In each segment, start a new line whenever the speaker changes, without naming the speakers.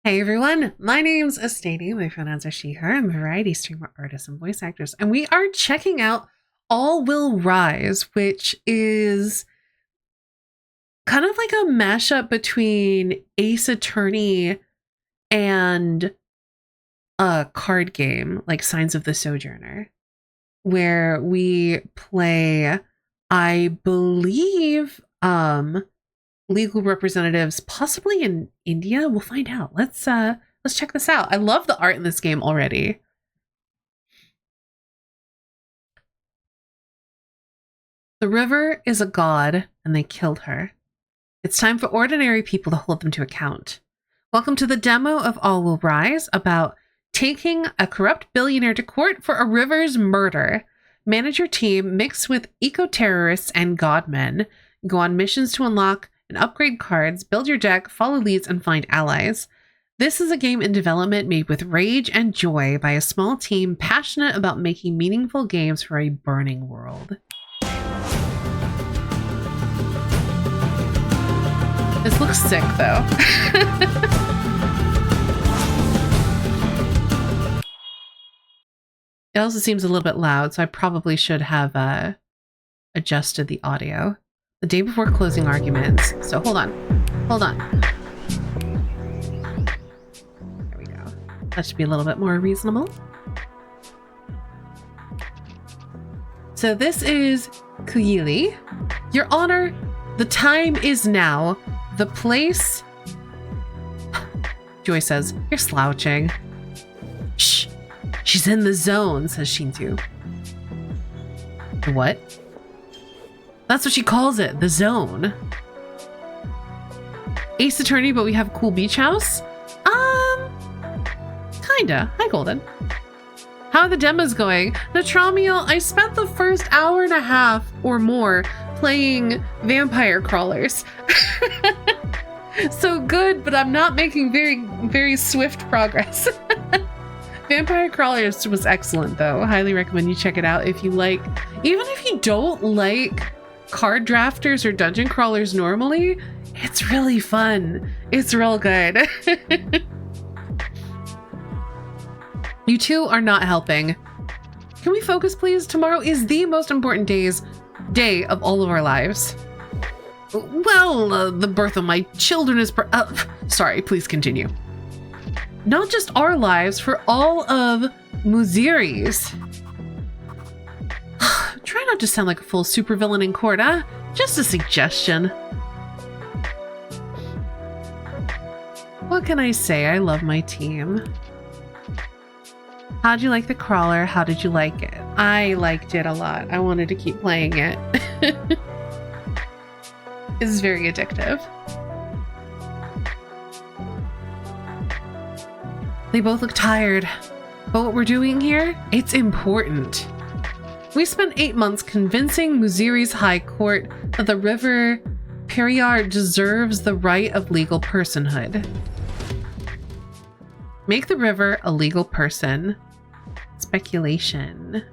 Hey everyone, my name's Estady. My pronouns are she, her. I'm a variety streamer, artist, and voice actress. And we are checking out All Will Rise, which is kind of like a mashup between Ace Attorney and a card game like Signs of the Sojourner, where we play, I believe, legal representatives, possibly in India. We'll find out. Let's check this out. I love the art in this game already. The river is a god, and they killed her. It's time for ordinary people to hold them to account. Welcome to the demo of All Will Rise, about taking a corrupt billionaire to court for a river's murder. Manage your team, mix with eco-terrorists and godmen. Go on missions to unlock and upgrade cards, build your deck, follow leads, and find allies. This is a game in development made with rage and joy by a small team passionate about making meaningful games for a burning world. This looks sick, though. It also seems a little bit loud, so I probably should have adjusted the audio. The day before closing arguments. So hold on. There we go. That should be a little bit more reasonable. So this is Kuyili. Your Honor, the time is now. The place... Joy says, you're slouching. Shh. She's in the zone, says Shintu. The what? That's what she calls it, the zone. Ace Attorney, but we have a cool beach house? Kinda. Hi, Golden. How are the demos going? Natramiel, I spent the first hour and a half or more playing vampire crawlers. So good, but I'm not making very swift progress. Vampire Crawlers was excellent, though. Highly recommend you check it out if you like. Even if you don't like card drafters or dungeon crawlers normally, it's really fun. It's real good. You two are not helping. Can we focus, please? Tomorrow is the most important day of all of our lives. Well, the birth of my children is... sorry, please continue. Not just our lives, for all of Muziri's. Try not to sound like a full supervillain in court, huh? Just a suggestion. What can I say? I love my team. How'd you like the crawler? How did you like it? I liked it a lot. I wanted to keep playing it. It's very addictive. They both look tired, but what we're doing here, it's important. We spent 8 months convincing Muziri's High Court that the river Periyar deserves the right of legal personhood. Make the river a legal person. Speculation.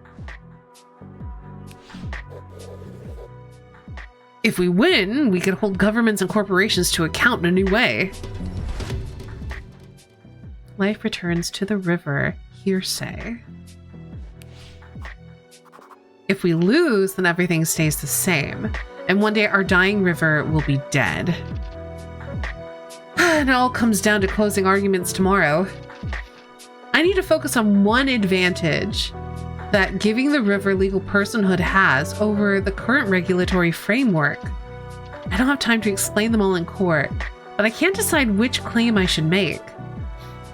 If we win, we could hold governments and corporations to account in a new way. Life returns to the river, hearsay. If we lose, then everything stays the same, and one day our dying river will be dead. And it all comes down to closing arguments tomorrow. I need to focus on one advantage that giving the river legal personhood has over the current regulatory framework. I don't have time to explain them all in court, but I can't decide which claim I should make.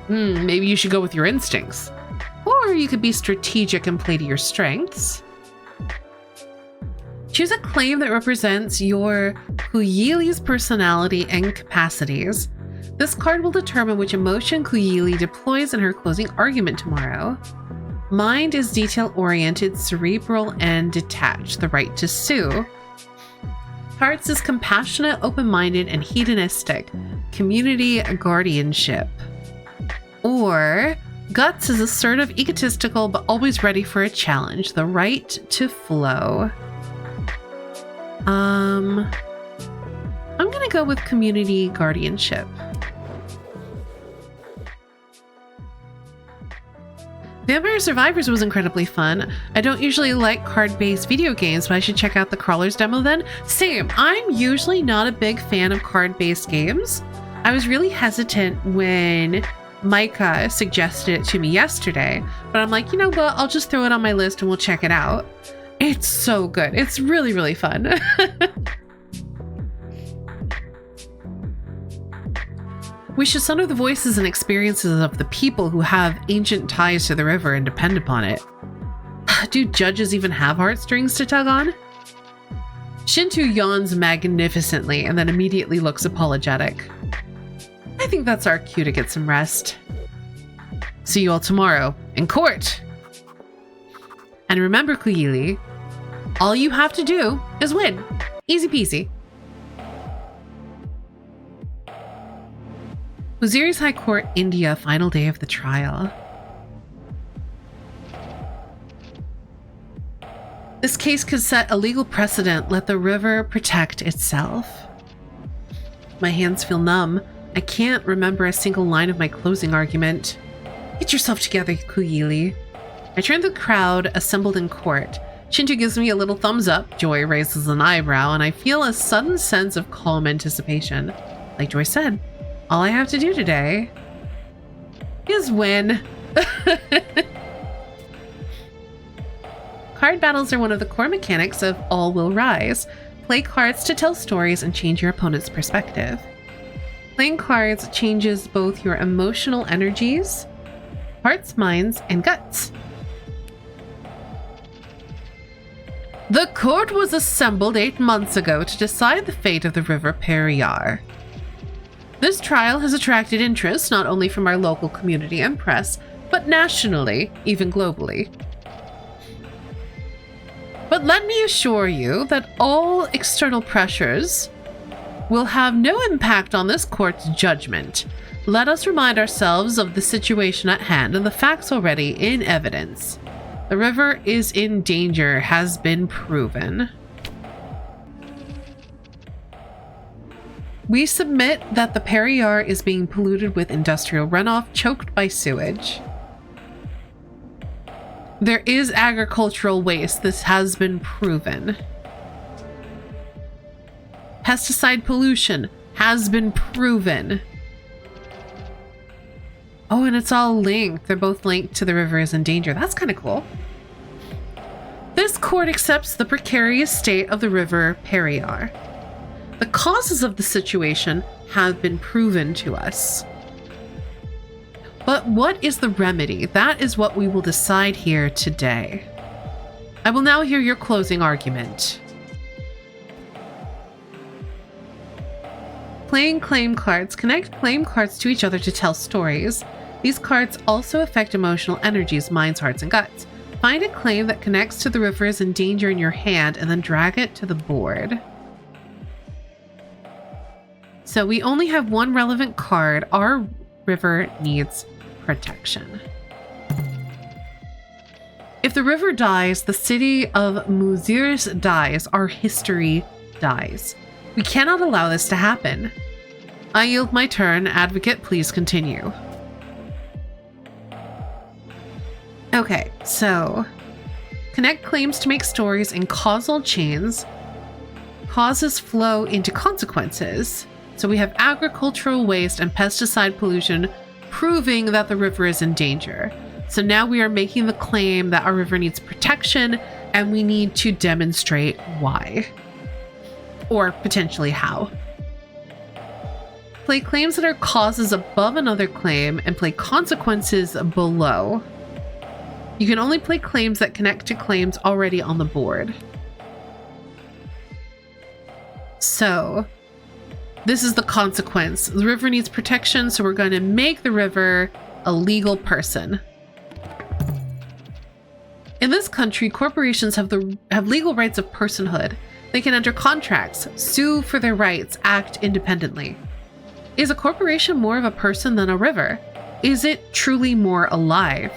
Maybe you should go with your instincts. Or you could be strategic and play to your strengths. Choose a claim that represents your Kuyili's personality and capacities. This card will determine which emotion Kuyili deploys in her closing argument tomorrow. Mind is detail-oriented, cerebral, and detached. The right to sue. Hearts is compassionate, open-minded, and hedonistic. Community guardianship. Or Guts is assertive, egotistical, but always ready for a challenge. The right to flow. I'm gonna go with community guardianship. Vampire Survivors was incredibly fun. I don't usually like card-based video games, but I should check out the Crawlers demo then. Same. I'm usually not a big fan of card-based games. I was really hesitant when Micah suggested it to me yesterday, but I'm like, you know what? I'll just throw it on my list and we'll check it out. It's so good. It's really, really fun. We should center the voices and experiences of the people who have ancient ties to the river and depend upon it. Do judges even have heartstrings to tug on? Shinto yawns magnificently and then immediately looks apologetic. I think that's our cue to get some rest. See you all tomorrow in court. And remember, Kuyili, all you have to do is win. Easy peasy. Uziri's High Court, India, final day of the trial. This case could set a legal precedent. Let the river protect itself. My hands feel numb. I can't remember a single line of my closing argument. Get yourself together, Kuyili. I turn to the crowd assembled in court. Shinto gives me a little thumbs up. Joy raises an eyebrow, and I feel a sudden sense of calm anticipation. Like Joy said, all I have to do today is win. Card battles are one of the core mechanics of All Will Rise. Play cards to tell stories and change your opponent's perspective. Playing cards changes both your emotional energies, hearts, minds, and guts. The court was assembled 8 months ago to decide the fate of the River Periyar. This trial has attracted interest not only from our local community and press, but nationally, even globally. But let me assure you that all external pressures will have no impact on this court's judgment. Let us remind ourselves of the situation at hand and the facts already in evidence. The river is in danger, has been proven. We submit that the Periyar is being polluted with industrial runoff, choked by sewage. There is agricultural waste. This has been proven. Pesticide pollution has been proven. Oh, and it's all linked. They're both linked to the river is in danger. That's kind of cool. This court accepts the precarious state of the river Periyar. The causes of the situation have been proven to us. But what is the remedy? That is what we will decide here today. I will now hear your closing argument. Playing claim cards. Connect claim cards to each other to tell stories. These cards also affect emotional energies, minds, hearts, and guts. Find a claim that connects to the river is in danger in your hand and then drag it to the board. So we only have one relevant card. Our river needs protection. If the river dies, the city of Muziris dies. Our history dies. We cannot allow this to happen. I yield my turn. Advocate, please continue. Okay, so connect claims to make stories in causal chains. Causes flow into consequences. So we have agricultural waste and pesticide pollution proving that the river is in danger. So now we are making the claim that our river needs protection and we need to demonstrate why. Or potentially how. Play claims that are causes above another claim and play consequences below. You can only play claims that connect to claims already on the board. So this is the consequence. The river needs protection, so we're going to make the river a legal person. In this country, corporations have legal rights of personhood. They can enter contracts, sue for their rights, act independently. Is a corporation more of a person than a river? Is it truly more alive?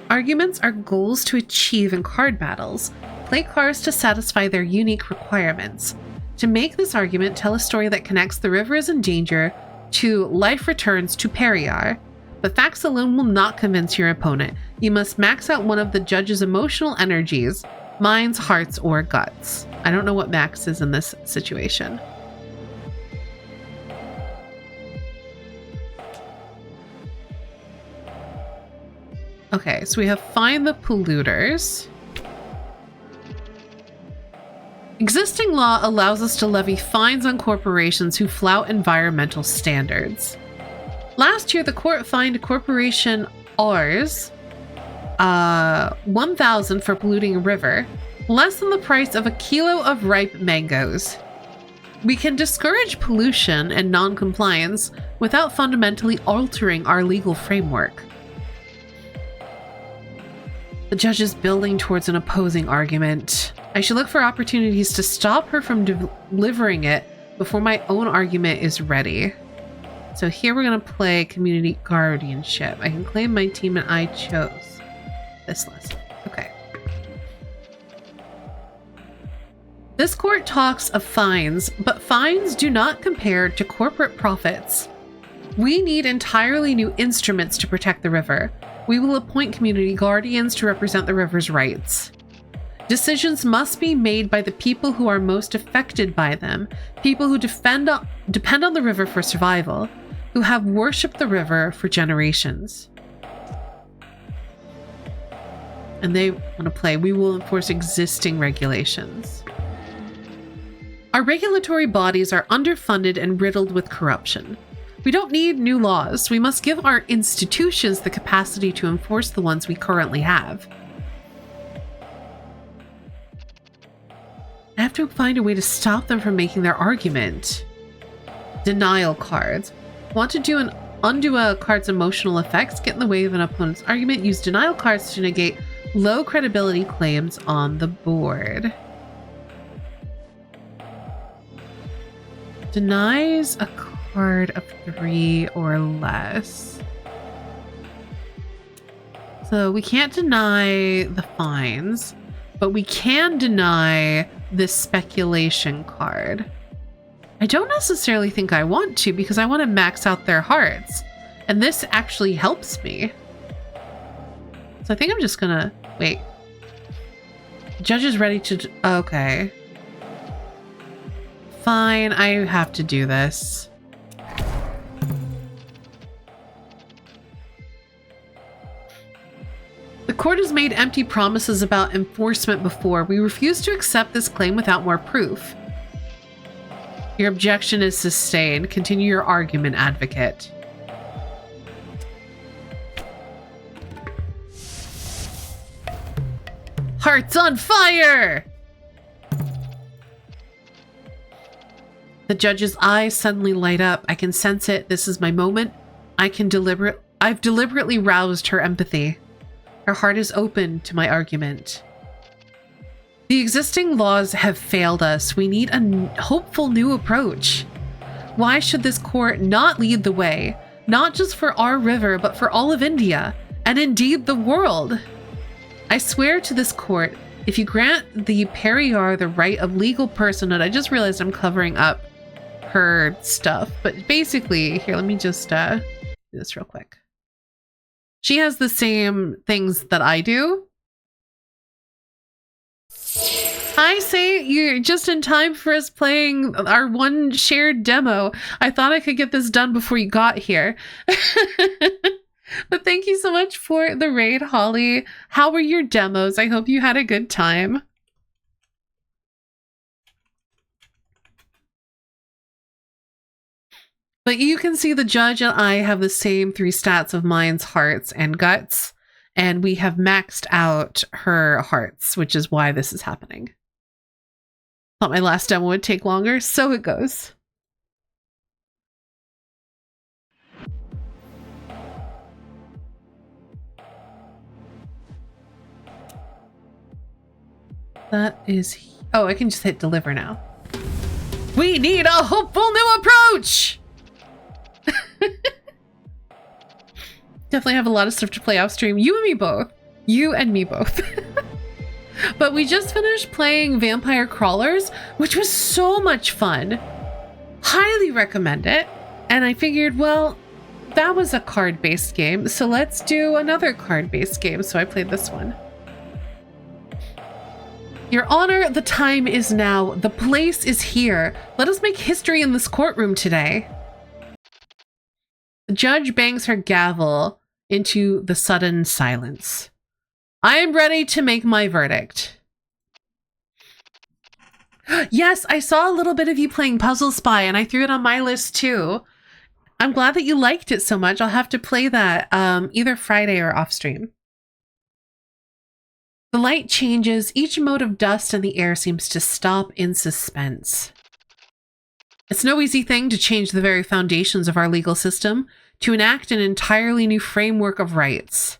Arguments are goals to achieve in card battles. Play cards to satisfy their unique requirements. To make this argument, tell a story that connects the river is in danger to life returns to Periyar. but facts alone will not convince your opponent. You must max out one of the judge's emotional energies, minds, hearts, or guts. I don't know what max is in this situation. Okay, so we have find the polluters. Existing law allows us to levy fines on corporations who flout environmental standards. Last year, the court fined Corporation R's 1,000 for polluting a river, less than the price of a kilo of ripe mangoes. We can discourage pollution and non-compliance without fundamentally altering our legal framework. The judge is building towards an opposing argument. I should look for opportunities to stop her from delivering it before my own argument is ready. So here we're going to play Community Guardianship. I can claim my team and I chose this list. Okay. This court talks of fines, but fines do not compare to corporate profits. We need entirely new instruments to protect the river. We will appoint community guardians to represent the river's rights. Decisions must be made by the people who are most affected by them, people who depend on the river for survival, who have worshipped the river for generations. And they want to play, we will enforce existing regulations. Our regulatory bodies are underfunded and riddled with corruption. We don't need new laws. We must give our institutions the capacity to enforce the ones we currently have. I have to find a way to stop them from making their argument. Denial cards. Want to undo a card's emotional effects, get in the way of an opponent's argument, use denial cards to negate low credibility claims on the board. Denies a card of 3 or less. So we can't deny the fines, but we can deny this speculation card. I don't necessarily think I want to because I want to max out their hearts. And this actually helps me. So I think I'm just gonna wait. Judge is ready to... Okay. Fine, I have to do this. The court has made empty promises about enforcement before. We refuse to accept this claim without more proof. Your objection is sustained. Continue your argument, advocate. Hearts on fire! The judge's eyes suddenly light up. I can sense it. This is my moment. I've deliberately roused her empathy. Her heart is open to my argument. The existing laws have failed us. We need a hopeful new approach. Why should this court not lead the way? Not just for our river, but for all of India, and indeed the world. I swear to this court, if you grant the Periyar the right of legal personhood, I just realized I'm covering up her stuff, but basically, here, let me just do this real quick. She has the same things that I do. I say you're just in time for us playing our one shared demo. I thought I could get this done before you got here. But thank you so much for the raid, Holly. How were your demos? I hope you had a good time. But you can see the judge and I have the same 3 stats of minds, hearts, and guts. And we have maxed out her hearts, which is why this is happening. Thought my last demo would take longer, so it goes. That is... Oh, I can just hit deliver now. We need a hopeful new approach! Definitely have a lot of stuff to play off stream. You and me both. You and me both. But we just finished playing Vampire Crawlers, which was so much fun. Highly recommend it. And I figured, well, that was a card-based game, so let's do another card-based game. So I played this one. Your Honor, the time is now. The place is here. Let us make history in this courtroom today. The judge bangs her gavel into the sudden silence. I am ready to make my verdict. Yes, I saw a little bit of you playing Puzzle Spy, and I threw it on my list too. I'm glad that you liked it so much. I'll have to play that either Friday or off stream. The light changes. Each mote of dust in the air seems to stop in suspense. It's no easy thing to change the very foundations of our legal system, to enact an entirely new framework of rights.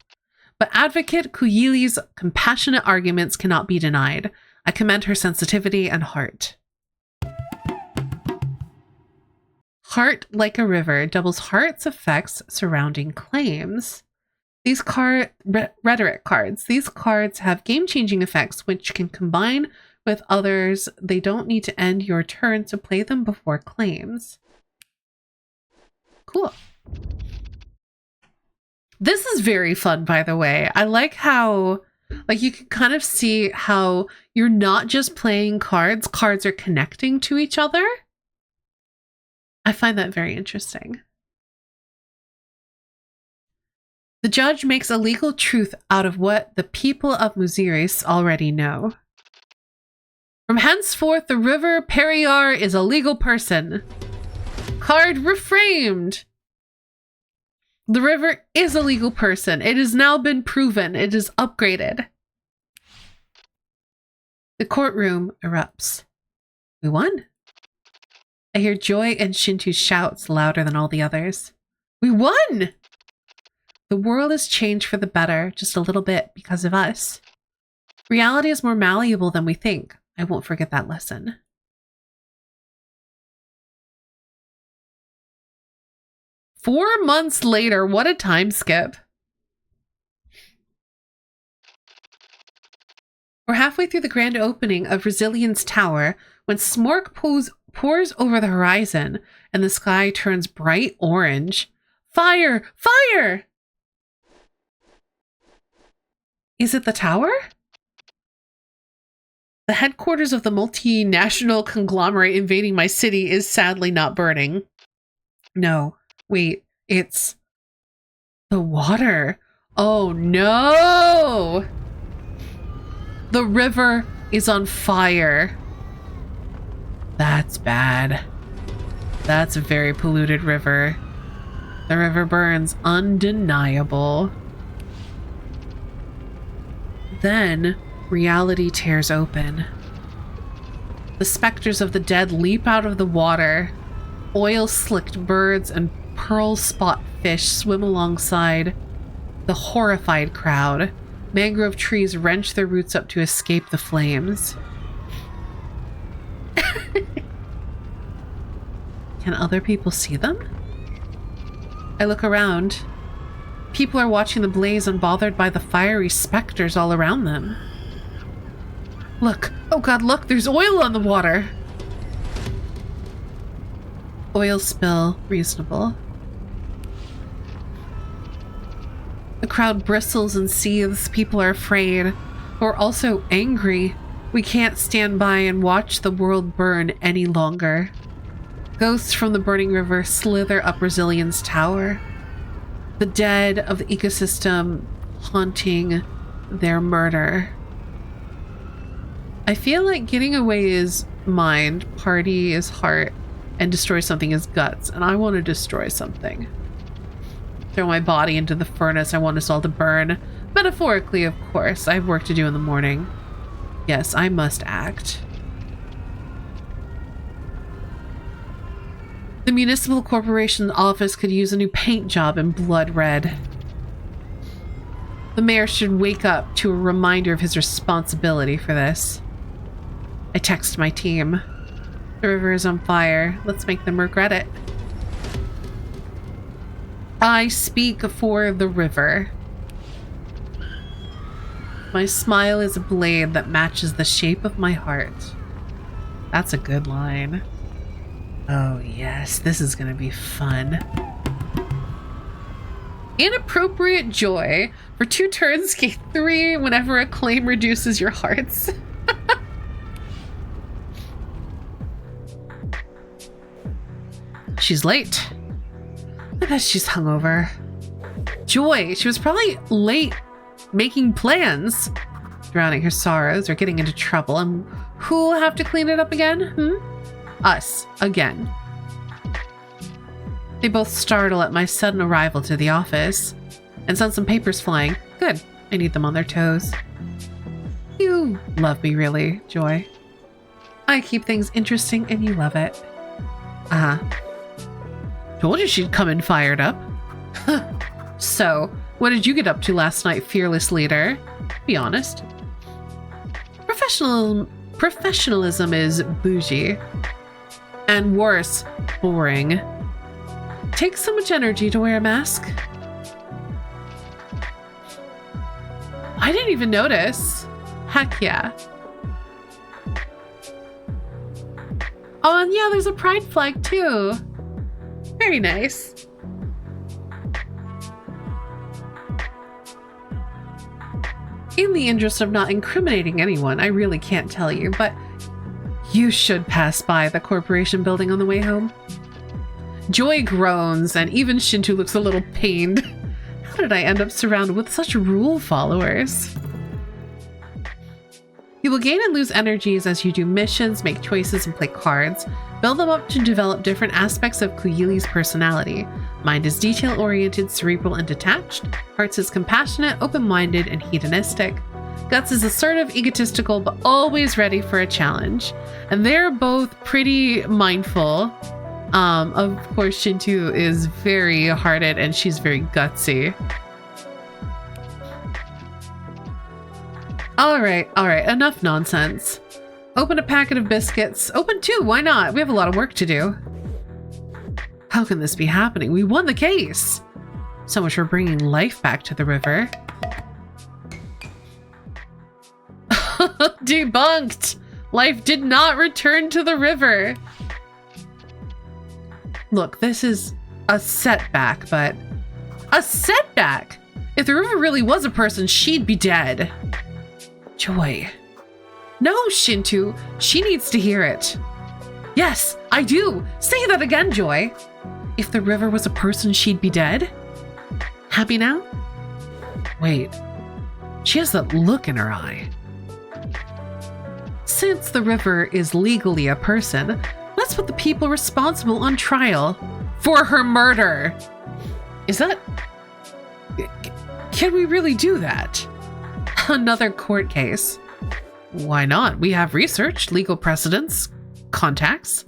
But Advocate Kuyili's compassionate arguments cannot be denied. I commend her sensitivity and heart. Heart like a river doubles heart's effects surrounding claims. These rhetoric cards. These cards have game-changing effects which can combine with others. They don't need to end your turn to play them before claims. Cool. This is very fun, by the way. I like how, like, you can kind of see how you're not just playing cards. Cards are connecting to each other. I find that very interesting. The judge makes a legal truth out of what the people of Muziris already know. From henceforth, the river Periyar is a legal person. Card reframed. The river is a legal person. It has now been proven. It is upgraded. The courtroom erupts. We won. I hear Joy and Shintu's shouts louder than all the others. We won! The world has changed for the better, just a little bit, because of us. Reality is more malleable than we think. I won't forget that lesson. Four months later, what a time skip. We're halfway through the grand opening of Resilience Tower when smoke pours over the horizon and the sky turns bright orange. Fire! Fire! Is it the tower? The headquarters of the multinational conglomerate invading my city is sadly not burning. No, wait, it's the water. Oh no! The river is on fire. That's bad. That's a very polluted river. The river burns, undeniable. Then, reality tears open. The specters of the dead leap out of the water. Oil-slicked birds and pearl-spot fish swim alongside the horrified crowd. Mangrove trees wrench their roots up to escape the flames. Can other people see them? I look around. People are watching the blaze unbothered by the fiery specters all around them. Look! Oh god, look! There's oil on the water! Oil spill. Reasonable. The crowd bristles and seethes. People are afraid. We're also angry. We can't stand by and watch the world burn any longer. Ghosts from the burning river slither up Resilience Tower. The dead of the ecosystem haunting their murder. I feel like getting away is mind, party is heart, and destroy something is guts, and I want to destroy something. Throw my body into the furnace. I want us all to burn. Metaphorically, of course. I have work to do in the morning. Yes, I must act. The municipal corporation office could use a new paint job in blood red. The mayor should wake up to a reminder of his responsibility for this. I text my team. The river is on fire. Let's make them regret it. I speak for the river. My smile is a blade that matches the shape of my heart. That's a good line. Oh yes, this is gonna be fun. Inappropriate joy. For 2 turns, gain 3 whenever a claim reduces your hearts. She's late. I bet she's hungover. Joy. She was probably late making plans. Drowning her sorrows or getting into trouble. And who'll have to clean it up again? Us. Again. They both startle at my sudden arrival to the office and send some papers flying. Good. I need them on their toes. You love me, really, Joy. I keep things interesting and you love it. Uh-huh. Told you she'd come in fired up. So, what did you get up to last night, fearless leader? Be honest. Professionalism is bougie. And worse, boring. Takes so much energy to wear a mask. I didn't even notice. Heck yeah. Oh, and yeah, there's a pride flag too. Very nice. In the interest of not incriminating anyone, I really can't tell you, but you should pass by the corporation building on the way home. Joy groans, and even Shinto looks a little pained. How did I end up surrounded with such rule followers? You will gain and lose energies as you do missions, make choices, and play cards. Build them up to develop different aspects of Kuyili's personality. Mind is detail-oriented, cerebral, and detached. Hearts is compassionate, open-minded, and hedonistic. Guts is assertive, egotistical, but always ready for a challenge. And they're both pretty mindful. Of course, Shinto is very hearted and she's very gutsy. All right, enough nonsense. Open a packet of biscuits. Open 2, why not? We have a lot of work to do. How can this be happening? We won the case. So much for bringing life back to the river. Debunked! Life did not return to the river. Look, this is a setback, but... A setback? If the river really was a person, she'd be dead. Joy. No, Shinto. She needs to hear it. Yes, I do. Say that again, Joy. If the river was a person, she'd be dead? Happy now? Wait. She has that look in her eye. Since the river is legally a person, let's put the people responsible on trial for her murder. Is that... Can we really do that? Another court case. Why not? We have research, legal precedents, contacts.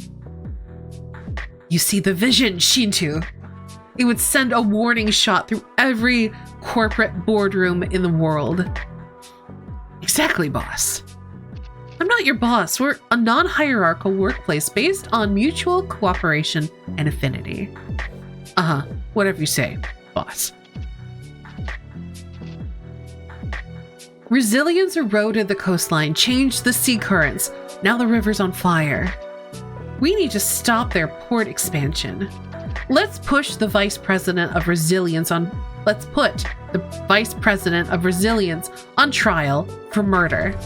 You see the vision, Shinto. It would send a warning shot through every corporate boardroom in the world. Exactly, boss. I'm not your boss. We're a non-hierarchical workplace based on mutual cooperation and affinity. Uh-huh. Whatever you say, boss. Resilience eroded the coastline, changed the sea currents. Now the river's on fire. We need to stop their port expansion. Let's push the Vice President of Resilience on... Let's put the Vice President of Resilience on trial for murder.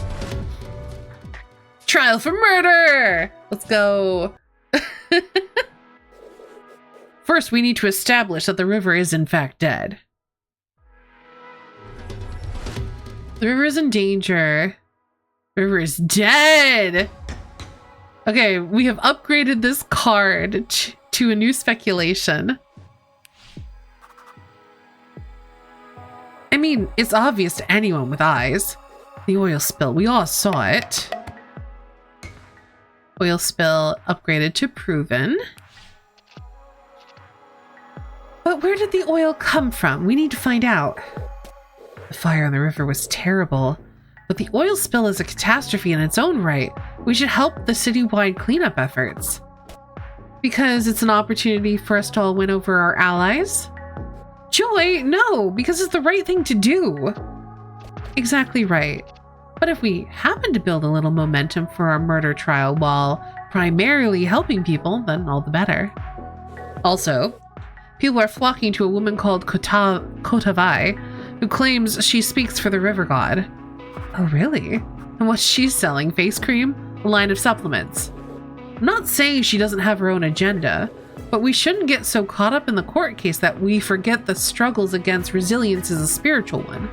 Trial for murder! Let's go. First, we need to establish that the river is in fact dead. The river is in danger. The river is dead! Okay, we have upgraded this card to a new speculation. I mean, it's obvious to anyone with eyes. The oil spill, we all saw it. Oil spill upgraded to proven. But where did the oil come from? We need to find out. The fire on the river was terrible, but the oil spill is a catastrophe in its own right. We should help the citywide cleanup efforts. Because it's an opportunity for us to all win over our allies? Joy, no, because it's the right thing to do. Exactly right. But if we happen to build a little momentum for our murder trial while primarily helping people, then all the better. Also, People are flocking to a woman called Kotavai, who claims she speaks for the river god. Oh, really? And what's she selling? Face cream? A line of supplements. I'm not saying she doesn't have her own agenda, but we shouldn't get so caught up in the court case that we forget the struggles against resilience is a spiritual one.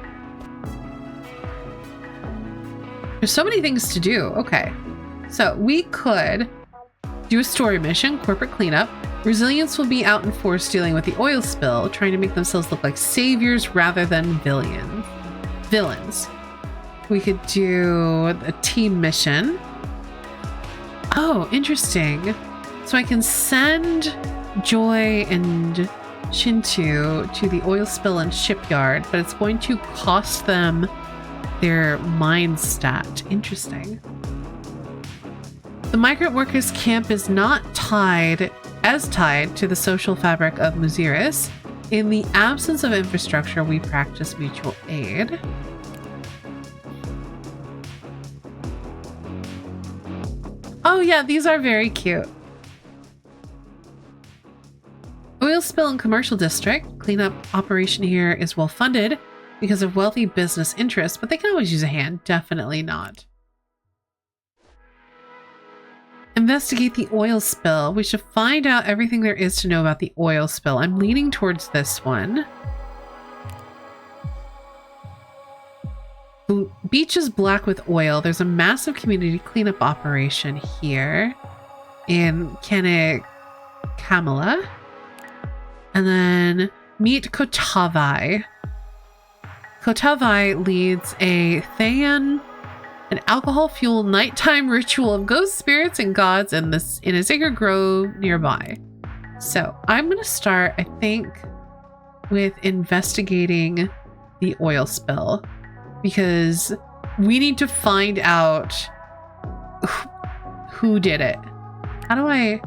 There's so many things to do. Okay. So we could do a story mission, corporate cleanup. Resilience will be out in force dealing with the oil spill, trying to make themselves look like saviors rather than villains. We could do a team mission. Oh, interesting. So I can send Joy and Shintu to the oil spill and shipyard, but it's going to cost them their mine stat. Interesting. The migrant workers camp is not tied to the social fabric of Muziris. In the absence of infrastructure, we practice mutual aid. Oh yeah, these are very cute. Oil spill and commercial district. Cleanup operation here is well funded because of wealthy business interests, but they can always use a hand. Definitely not. Investigate the oil spill. We should find out everything there is to know about the oil spill. I'm leaning towards this one. The beach is black with oil. There's a massive community cleanup operation here in Kamala. And then meet Kotavai. Kotavai leads a Thayan, an alcohol-fueled nighttime ritual of ghost spirits and gods in a sacred grove nearby. So I'm going to start, I think, with investigating the oil spill, because we need to find out who did it. How do I...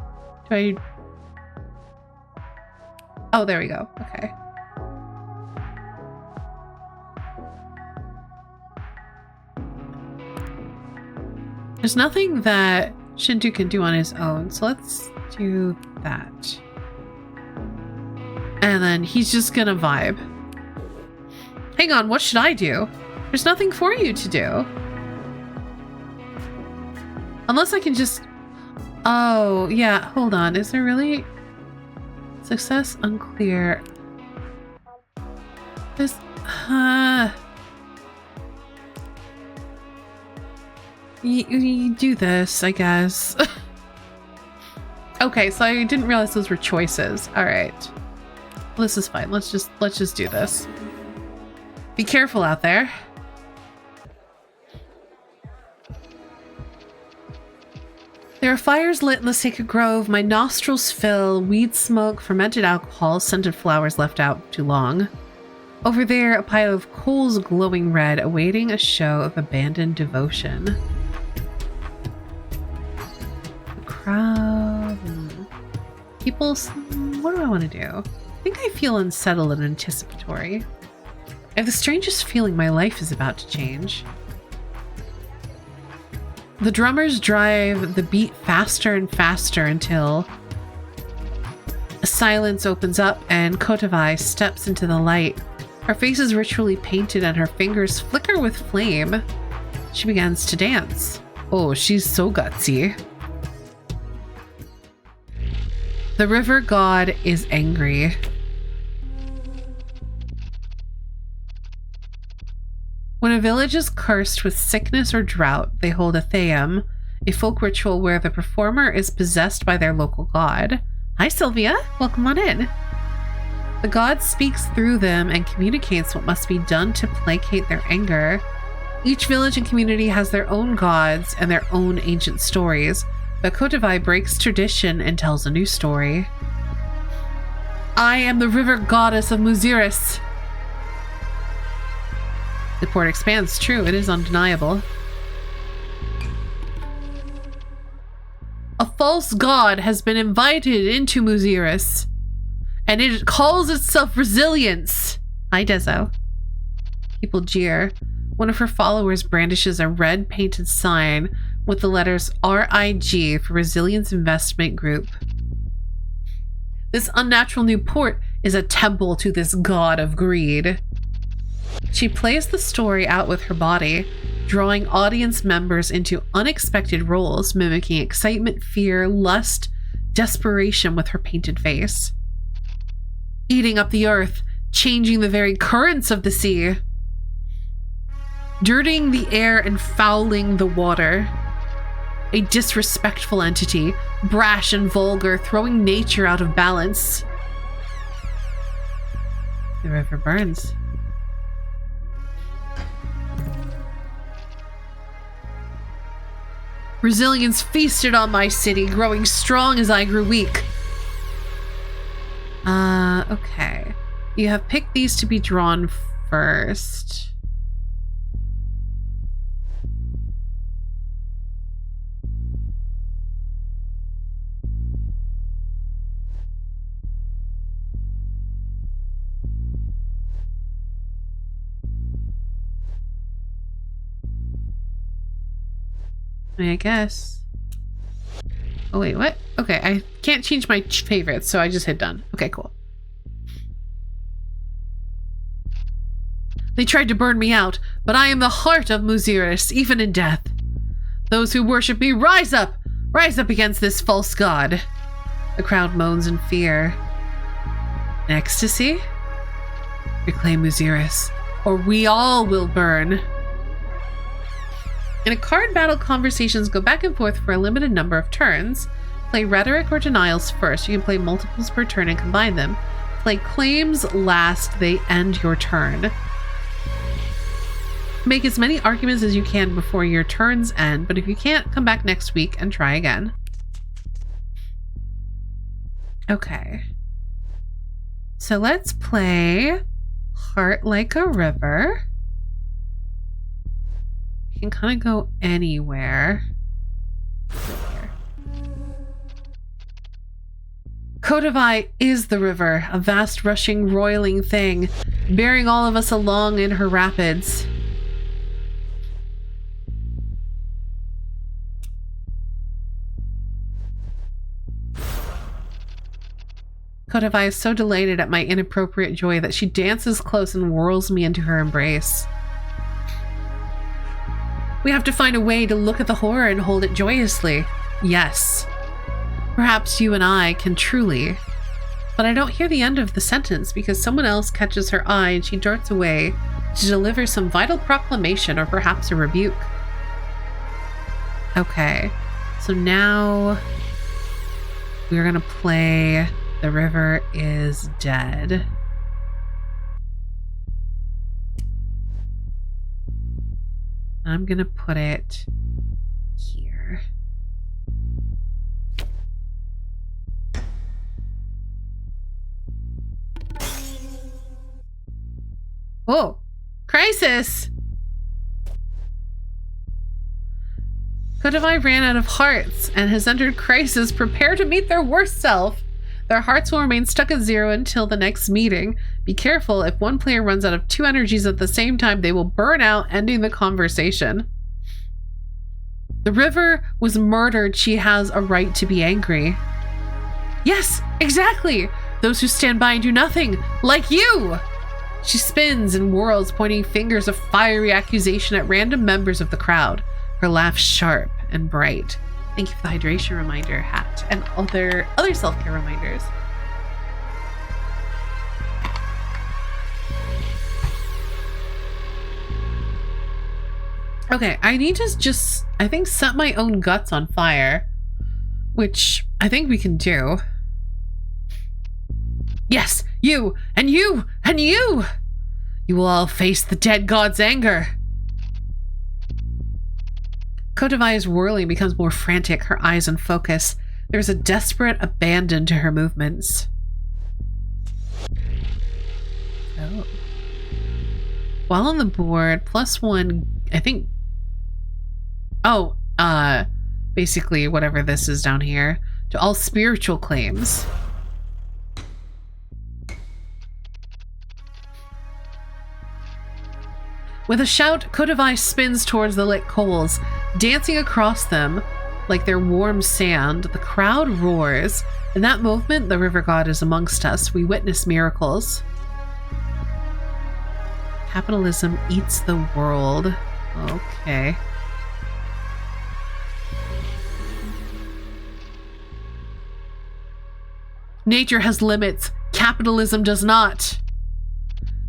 Oh, there we go. Okay. There's nothing that Shintu can do on his own, so let's do that. And then he's just gonna vibe. Hang on, what should I do? There's nothing for you to do. Unless I can just... Oh, yeah, hold on. Is there really... Success unclear. This... You do this, I guess. Okay, so I didn't realize those were choices. All right. Well, this is fine. Let's just do this. Be careful out there. There are fires lit in the sacred grove. My nostrils fill. Weed smoke, fermented alcohol, scented flowers left out too long. Over there, a pile of coals glowing red, awaiting a show of abandoned devotion. Crowd. People. What do I want to do? I think I feel unsettled and anticipatory. I have the strangest feeling my life is about to change. The drummers drive the beat faster and faster until a silence opens up and Kotavai steps into the light. Her face is ritually painted and her fingers flicker with flame. She begins to dance. Oh, she's so gutsy. The river god is angry. When a village is cursed with sickness or drought, they hold a Thayam, a folk ritual where the performer is possessed by their local god. Hi, Sylvia. Welcome on in. The god speaks through them and communicates what must be done to placate their anger. Each village and community has their own gods and their own ancient stories, but Kotavai breaks tradition and tells a new story. I am the river goddess of Muziris. The port expands. True, it is undeniable. A false god has been invited into Muziris, and it calls itself Resilience. Hi, Dezo. People jeer. One of her followers brandishes a red painted sign with the letters RIG for Resilience Investment Group. This unnatural new port is a temple to this god of greed. She plays the story out with her body, drawing audience members into unexpected roles, mimicking excitement, fear, lust, desperation with her painted face. Eating up the earth, changing the very currents of the sea, dirtying the air and fouling the water. A disrespectful entity, brash and vulgar, throwing nature out of balance. The river burns. Resilience feasted on my city, growing strong as I grew weak. Okay. You have picked these to be drawn first. I guess. Oh wait, what? Okay, I can't change my favorites, so I just hit done. Okay, cool. They tried to burn me out, but I am the heart of Musiris, even in death. Those who worship me, rise up! Rise up against this false god. The crowd moans in fear. In ecstasy? Reclaim Musiris, or we all will burn. In a card battle, conversations go back and forth for a limited number of turns. Play rhetoric or denials first. You can play multiples per turn and combine them. Play claims last. They end your turn. Make as many arguments as you can before your turns end, but if you can't, come back next week and try again. Okay. So let's play Heart Like a River. Can kind of go anywhere. Kodavai is the river, a vast, rushing, roiling thing, bearing all of us along in her rapids. Kodavai is so delighted at my inappropriate joy that she dances close and whirls me into her embrace. We have to find a way to look at the horror and hold it joyously. Yes. Perhaps you and I can truly. But I don't hear the end of the sentence because someone else catches her eye and she darts away to deliver some vital proclamation or perhaps a rebuke. Okay. So now we're gonna play The River is Dead. I'm gonna put it here. Oh, crisis! Kodavai ran out of hearts and has entered crisis. Prepare to meet their worst self. Their hearts will remain stuck at 0 until the next meeting. Be careful, if one player runs out of 2 energies at the same time, they will burn out, ending the conversation. The river was murdered. She has a right to be angry. Yes, exactly! Those who stand by and do nothing, like you! She spins and whirls, pointing fingers of fiery accusation at random members of the crowd. Her laugh sharp and bright. Thank you for the hydration reminder hat and other self-care reminders. Okay, I need to just, I think, set my own guts on fire, which I think we can do. Yes, you, and you, and you! You will all face the dead god's anger. Kodavai's whirling becomes more frantic, her eyes in focus. There's a desperate abandon to her movements. Oh. While on the board, +1, I think... Oh, basically whatever this is down here. To all spiritual claims. With a shout, Kodavai spins towards the lit coals, dancing across them like they're warm sand. The crowd roars. In that movement, the river god is amongst us. We witness miracles. Capitalism eats the world. Okay. Nature has limits. Capitalism does not.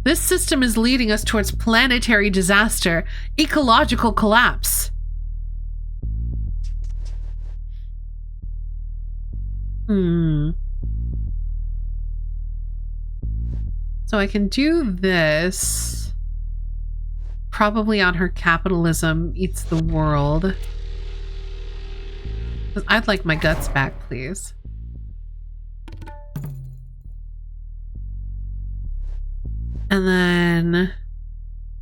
This system is leading us towards planetary disaster, ecological collapse. So I can do this. Probably on her capitalism eats the world. I'd like my guts back, please. And then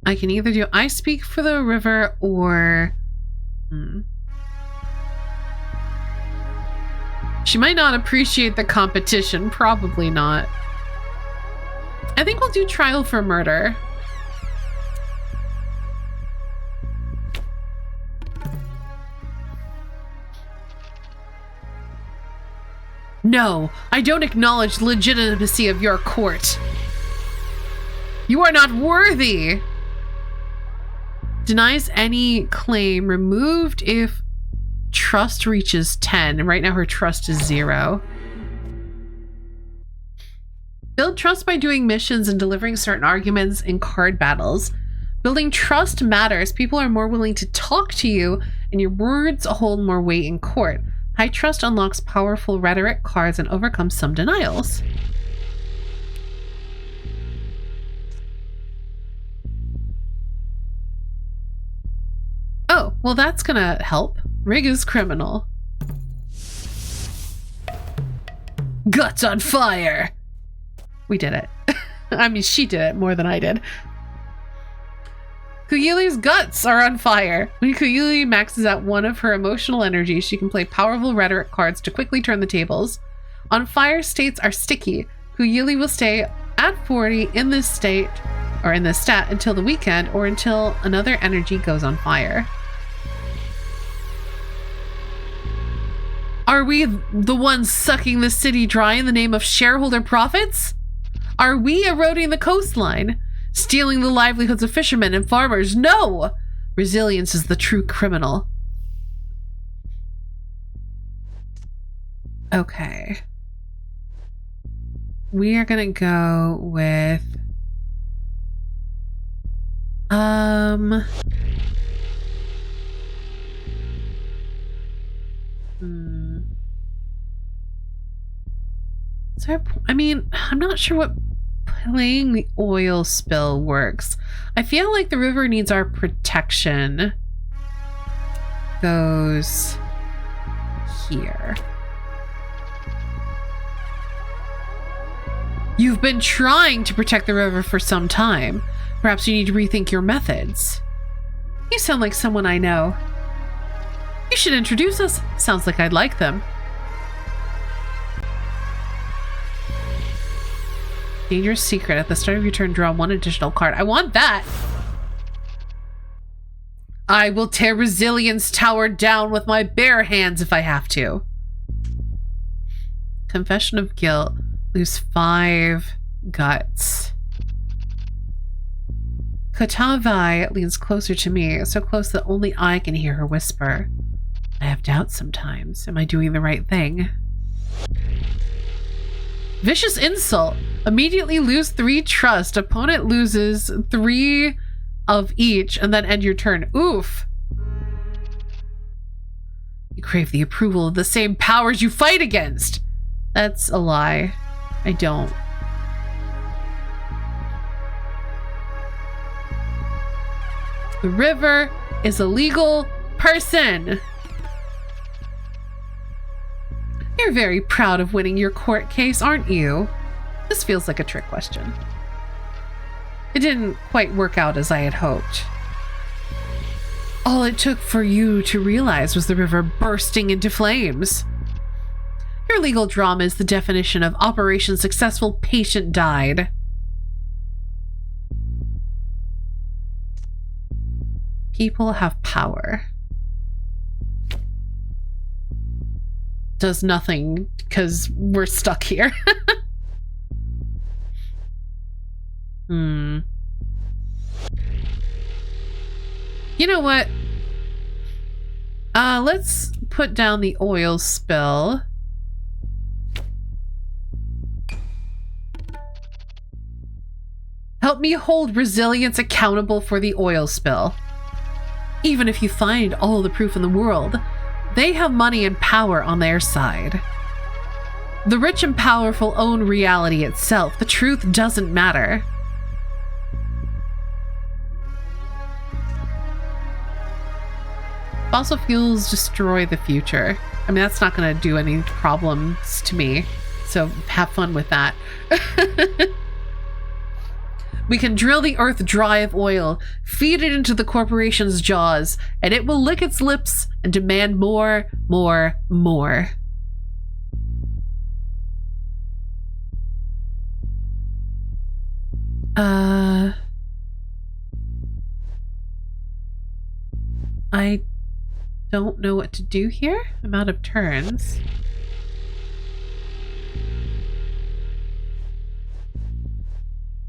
I can either do I speak for the river or... She might not appreciate the competition. Probably not. I think we'll do trial for murder. No, I don't acknowledge the legitimacy of your court. You are not worthy. Denies any claim. Removed if trust reaches 10. Right now her trust is 0. Build trust by doing missions and delivering certain arguments in card battles. Building trust matters. People are more willing to talk to you, and your words hold more weight in court. High trust unlocks powerful rhetoric cards and overcomes some denials. Oh, well that's gonna help. Rig is criminal. Guts on fire! We did it. I mean, she did it more than I did. Kuyili's guts are on fire. When Kuyili maxes out one of her emotional energies, she can play powerful rhetoric cards to quickly turn the tables. On fire states are sticky. Kuyili will stay at 40 in this state, or in this stat, until the weekend, or until another energy goes on fire. Are we the ones sucking the city dry in the name of shareholder profits? Are we eroding the coastline? Stealing the livelihoods of fishermen and farmers? No! Resilience is the true criminal. Okay. We are gonna go with... So, I mean, I'm not sure what playing the oil spill works. I feel like the river needs our protection. Goes here. You've been trying to protect the river for some time. Perhaps you need to rethink your methods. You sound like someone I know. You should introduce us. Sounds like I'd like them. Dangerous secret. At the start of your turn, draw one additional card. I want that. I will tear Resilience Tower down with my bare hands if I have to. Confession of guilt. Lose 5 guts. Kotavai leans closer to me, so close that only I can hear her whisper. I have doubts sometimes. Am I doing the right thing? Vicious insult. Immediately lose 3 trust. Opponent loses 3 of each and then end your turn. Oof. You crave the approval of the same powers you fight against. That's a lie. I don't. The river is a legal person. You're very proud of winning your court case, aren't you? This feels like a trick question. It didn't quite work out as I had hoped. All it took for you to realize was the river bursting into flames. Your legal drama is the definition of Operation Successful Patient Died. People have power. does nothing because we're stuck here. You know what? Let's put down the oil spill. Help me hold resilience accountable for the oil spill. Even if you find all the proof in the world, they have money and power on their side. The rich and powerful own reality itself. The truth doesn't matter. Fossil fuels destroy the future. I mean, that's not going to do any problems to me. So have fun with that. We can drill the earth dry of oil, feed it into the corporation's jaws, and it will lick its lips and demand more, more, more. I don't know what to do here. I'm out of turns.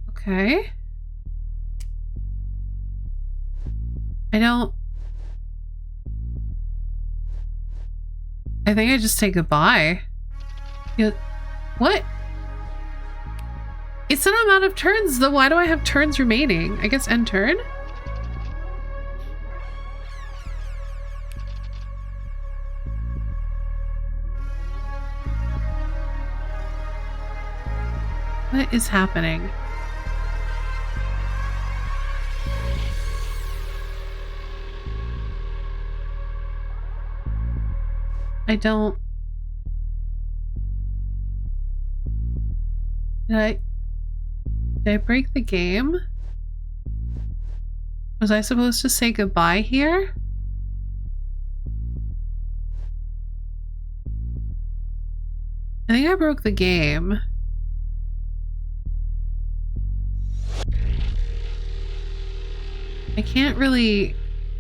Okay. I think I just say goodbye. What? It said I'm out of turns, though. Why do I have turns remaining? I guess end turn? What is happening? Did I break the game? Was I supposed to say goodbye here? I think I broke the game. I can't really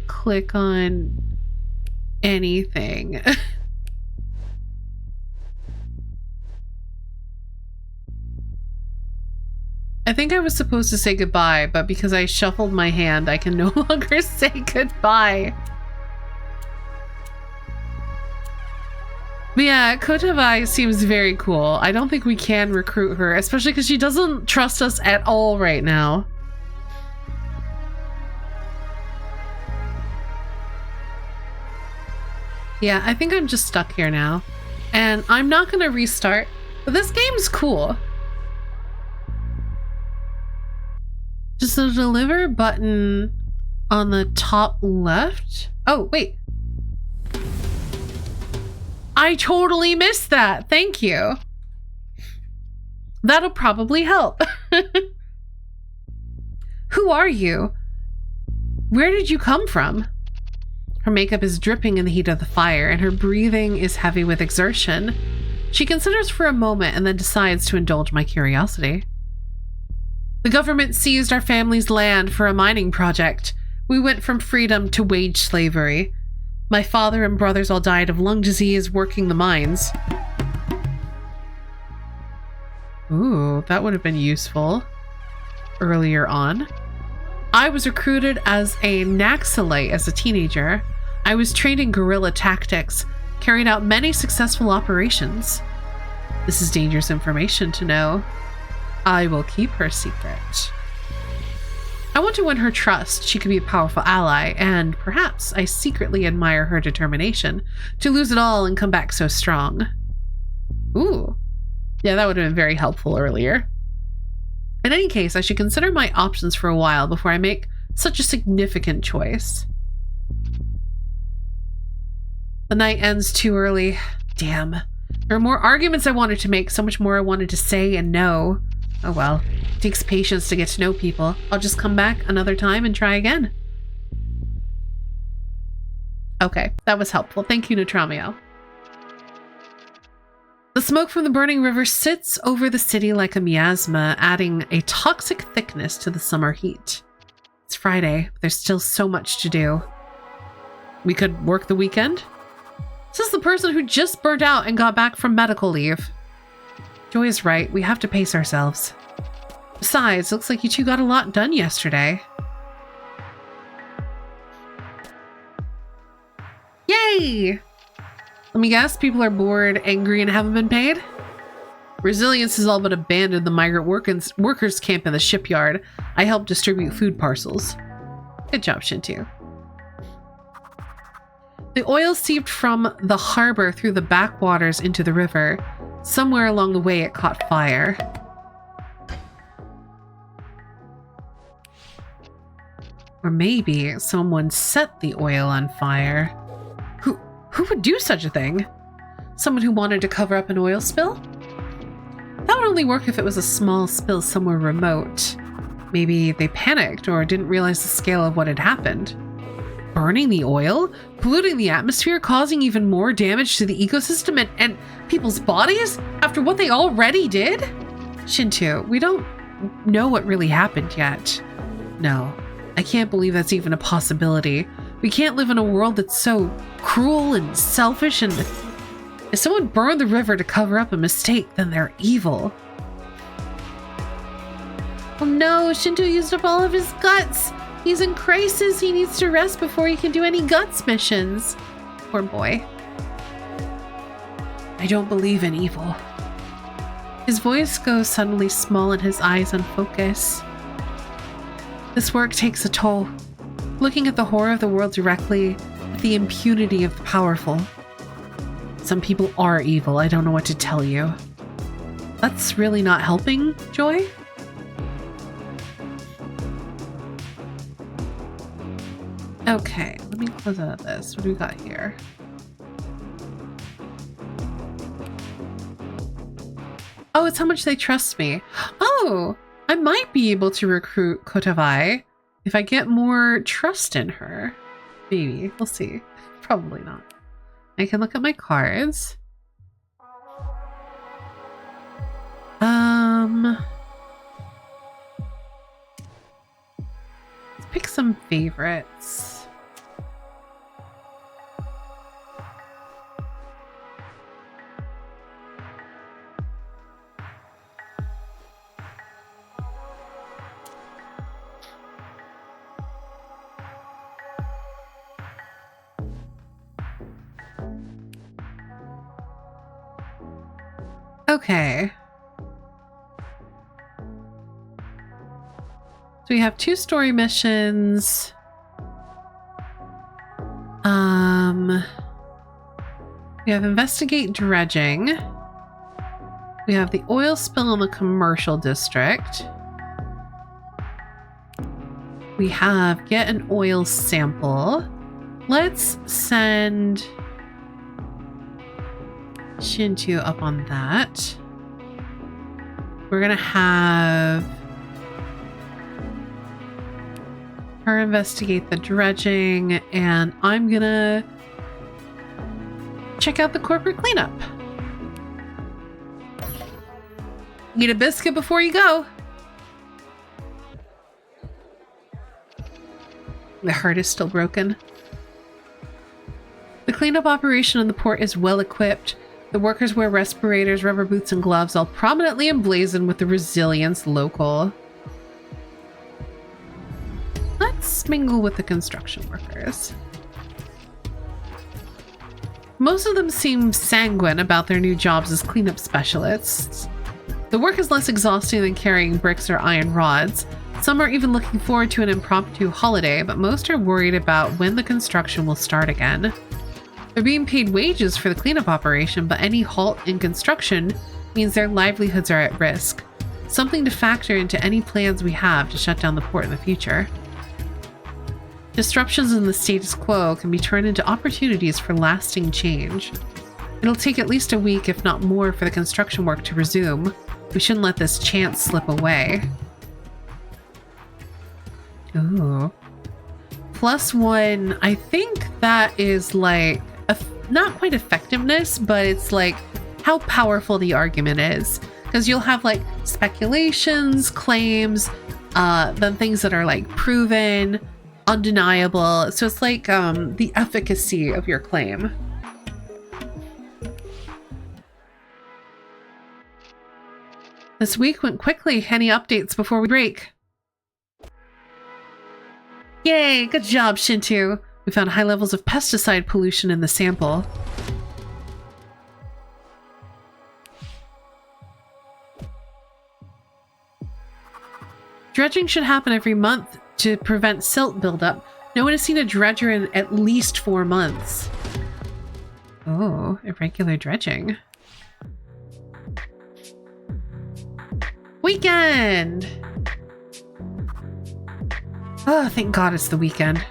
click on anything. I think I was supposed to say goodbye, but because I shuffled my hand, I can no longer say goodbye. But yeah, Kotavai seems very cool. I don't think we can recruit her, especially because she doesn't trust us at all right now. Yeah, I think I'm just stuck here now. And I'm not going to restart, but this game's cool. Just the deliver button on the top left. Oh, wait. I totally missed that. Thank you. That'll probably help. Who are you? Where did you come from? Her makeup is dripping in the heat of the fire, and her breathing is heavy with exertion. She considers for a moment and then decides to indulge my curiosity. The government seized our family's land for a mining project. We went from freedom to wage slavery. My father and brothers all died of lung disease working the mines. Ooh, that would have been useful earlier on. I was recruited as a Naxalite as a teenager. I was trained in guerrilla tactics, carried out many successful operations. This is dangerous information to know. I will keep her secret. I want to win her trust. She could be a powerful ally, and perhaps I secretly admire her determination to lose it all and come back so strong. Ooh. Yeah, that would have been very helpful earlier. In any case, I should consider my options for a while before I make such a significant choice. The night ends too early. Damn. There are more arguments I wanted to make, so much more I wanted to say and know. Oh well, it takes patience to get to know people. I'll just come back another time and try again. Okay, that was helpful. Thank you, Nutramio. The smoke from the burning river sits over the city like a miasma, adding a toxic thickness to the summer heat. It's Friday, but there's still so much to do. We could work the weekend? This is the person who just burnt out and got back from medical leave. Joy is right. We have to pace ourselves. Besides, looks like you two got a lot done yesterday. Yay! Let me guess, people are bored, angry, and haven't been paid? Resilience has all but abandoned the migrant workers camp in the shipyard. I helped distribute food parcels. Good job, Shintu. The oil seeped from the harbor through the backwaters into the river. Somewhere along the way, it caught fire. Or maybe someone set the oil on fire. Who would do such a thing? Someone who wanted to cover up an oil spill? That would only work if it was a small spill somewhere remote. Maybe they panicked or didn't realize the scale of what had happened. Burning the oil? Polluting the atmosphere? Causing even more damage to the ecosystem and people's bodies? After what they already did? Shintu, we don't know what really happened yet. No, I can't believe that's even a possibility. We can't live in a world that's so cruel and selfish, and if someone burned the river to cover up a mistake, then they're evil. Oh no, Shinto used up all of his guts. He's in crisis. He needs to rest before he can do any guts missions. Poor boy. I don't believe in evil. His voice goes suddenly small and his eyes unfocus. This work takes a toll. Looking at the horror of the world directly, at the impunity of the powerful. Some people are evil, I don't know what to tell you. That's really not helping, Joy? Okay, let me close out of this. What do we got here? Oh, it's how much they trust me. Oh, I might be able to recruit Kotavai if I get more trust in her. Maybe. We'll see. Probably not. I can look at my cards. Let's pick some favorites. Okay. So we have 2 story missions. We have investigate dredging. We have the oil spill in the commercial district. We have get an oil sample. Let's send Shintu up on that. We're gonna have her investigate the dredging, and I'm gonna check out the corporate cleanup. Eat a biscuit before you go. The heart is still broken. The cleanup operation in the port is well equipped. The workers wear respirators, rubber boots, and gloves, all prominently emblazoned with the Resilience local. Let's mingle with the construction workers. Most of them seem sanguine about their new jobs as cleanup specialists. The work is less exhausting than carrying bricks or iron rods. Some are even looking forward to an impromptu holiday, but most are worried about when the construction will start again. They're being paid wages for the cleanup operation, but any halt in construction means their livelihoods are at risk. Something to factor into any plans we have to shut down the port in the future. Disruptions in the status quo can be turned into opportunities for lasting change. It'll take at least a week, if not more, for the construction work to resume. We shouldn't let this chance slip away. Ooh. +1, I think that is like, not quite effectiveness, but it's like how powerful the argument is. Because you'll have like speculations, claims, then things that are like proven, undeniable. So it's like the efficacy of your claim. This week went quickly. Any updates before we break? Yay! Good job, Shintu. We found high levels of pesticide pollution in the sample. Dredging should happen every month to prevent silt buildup. No one has seen a dredger in at least 4 months. Oh, irregular dredging. Weekend! Oh, thank God it's the weekend.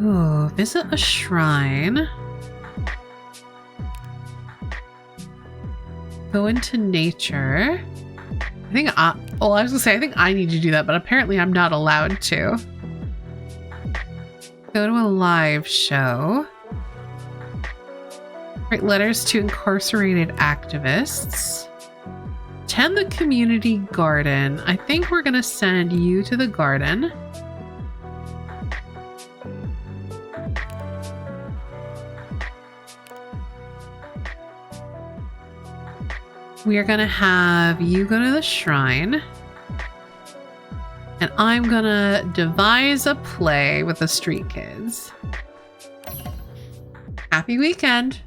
Ooh, visit a shrine. Go into nature. I was gonna say, I think I need to do that, but apparently I'm not allowed to. Go to a live show. Write letters to incarcerated activists. Tend the community garden. I think we're gonna send you to the garden. We are gonna have you go to the shrine. And I'm gonna devise a play with the street kids. Happy weekend.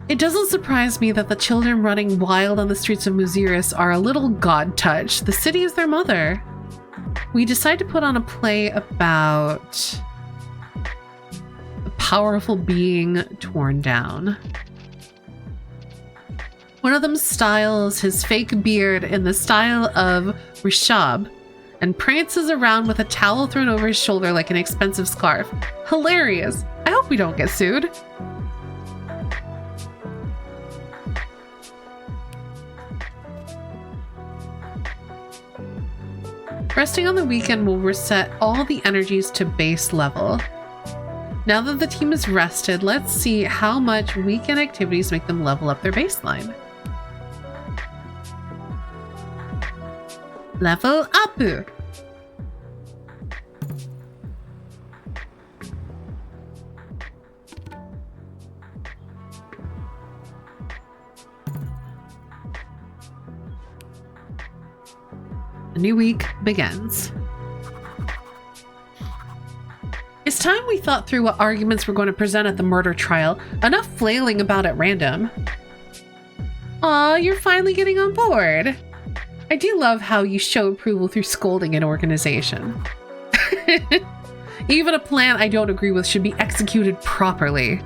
It doesn't surprise me that the children running wild on the streets of Muziris are a little god-touched. The city is their mother. We decide to put on a play about a powerful being torn down. One of them styles his fake beard in the style of Rishab and prances around with a towel thrown over his shoulder like an expensive scarf. Hilarious. I hope we don't get sued. Resting on the weekend will reset all the energies to base level. Now that the team is rested, let's see how much weekend activities make them level up their baseline. Level up! A new week begins. It's time we thought through what arguments we're going to present at the murder trial. Enough flailing about at random. Aw, you're finally getting on board. I do love how you show approval through scolding an organization. Even a plan I don't agree with should be executed properly.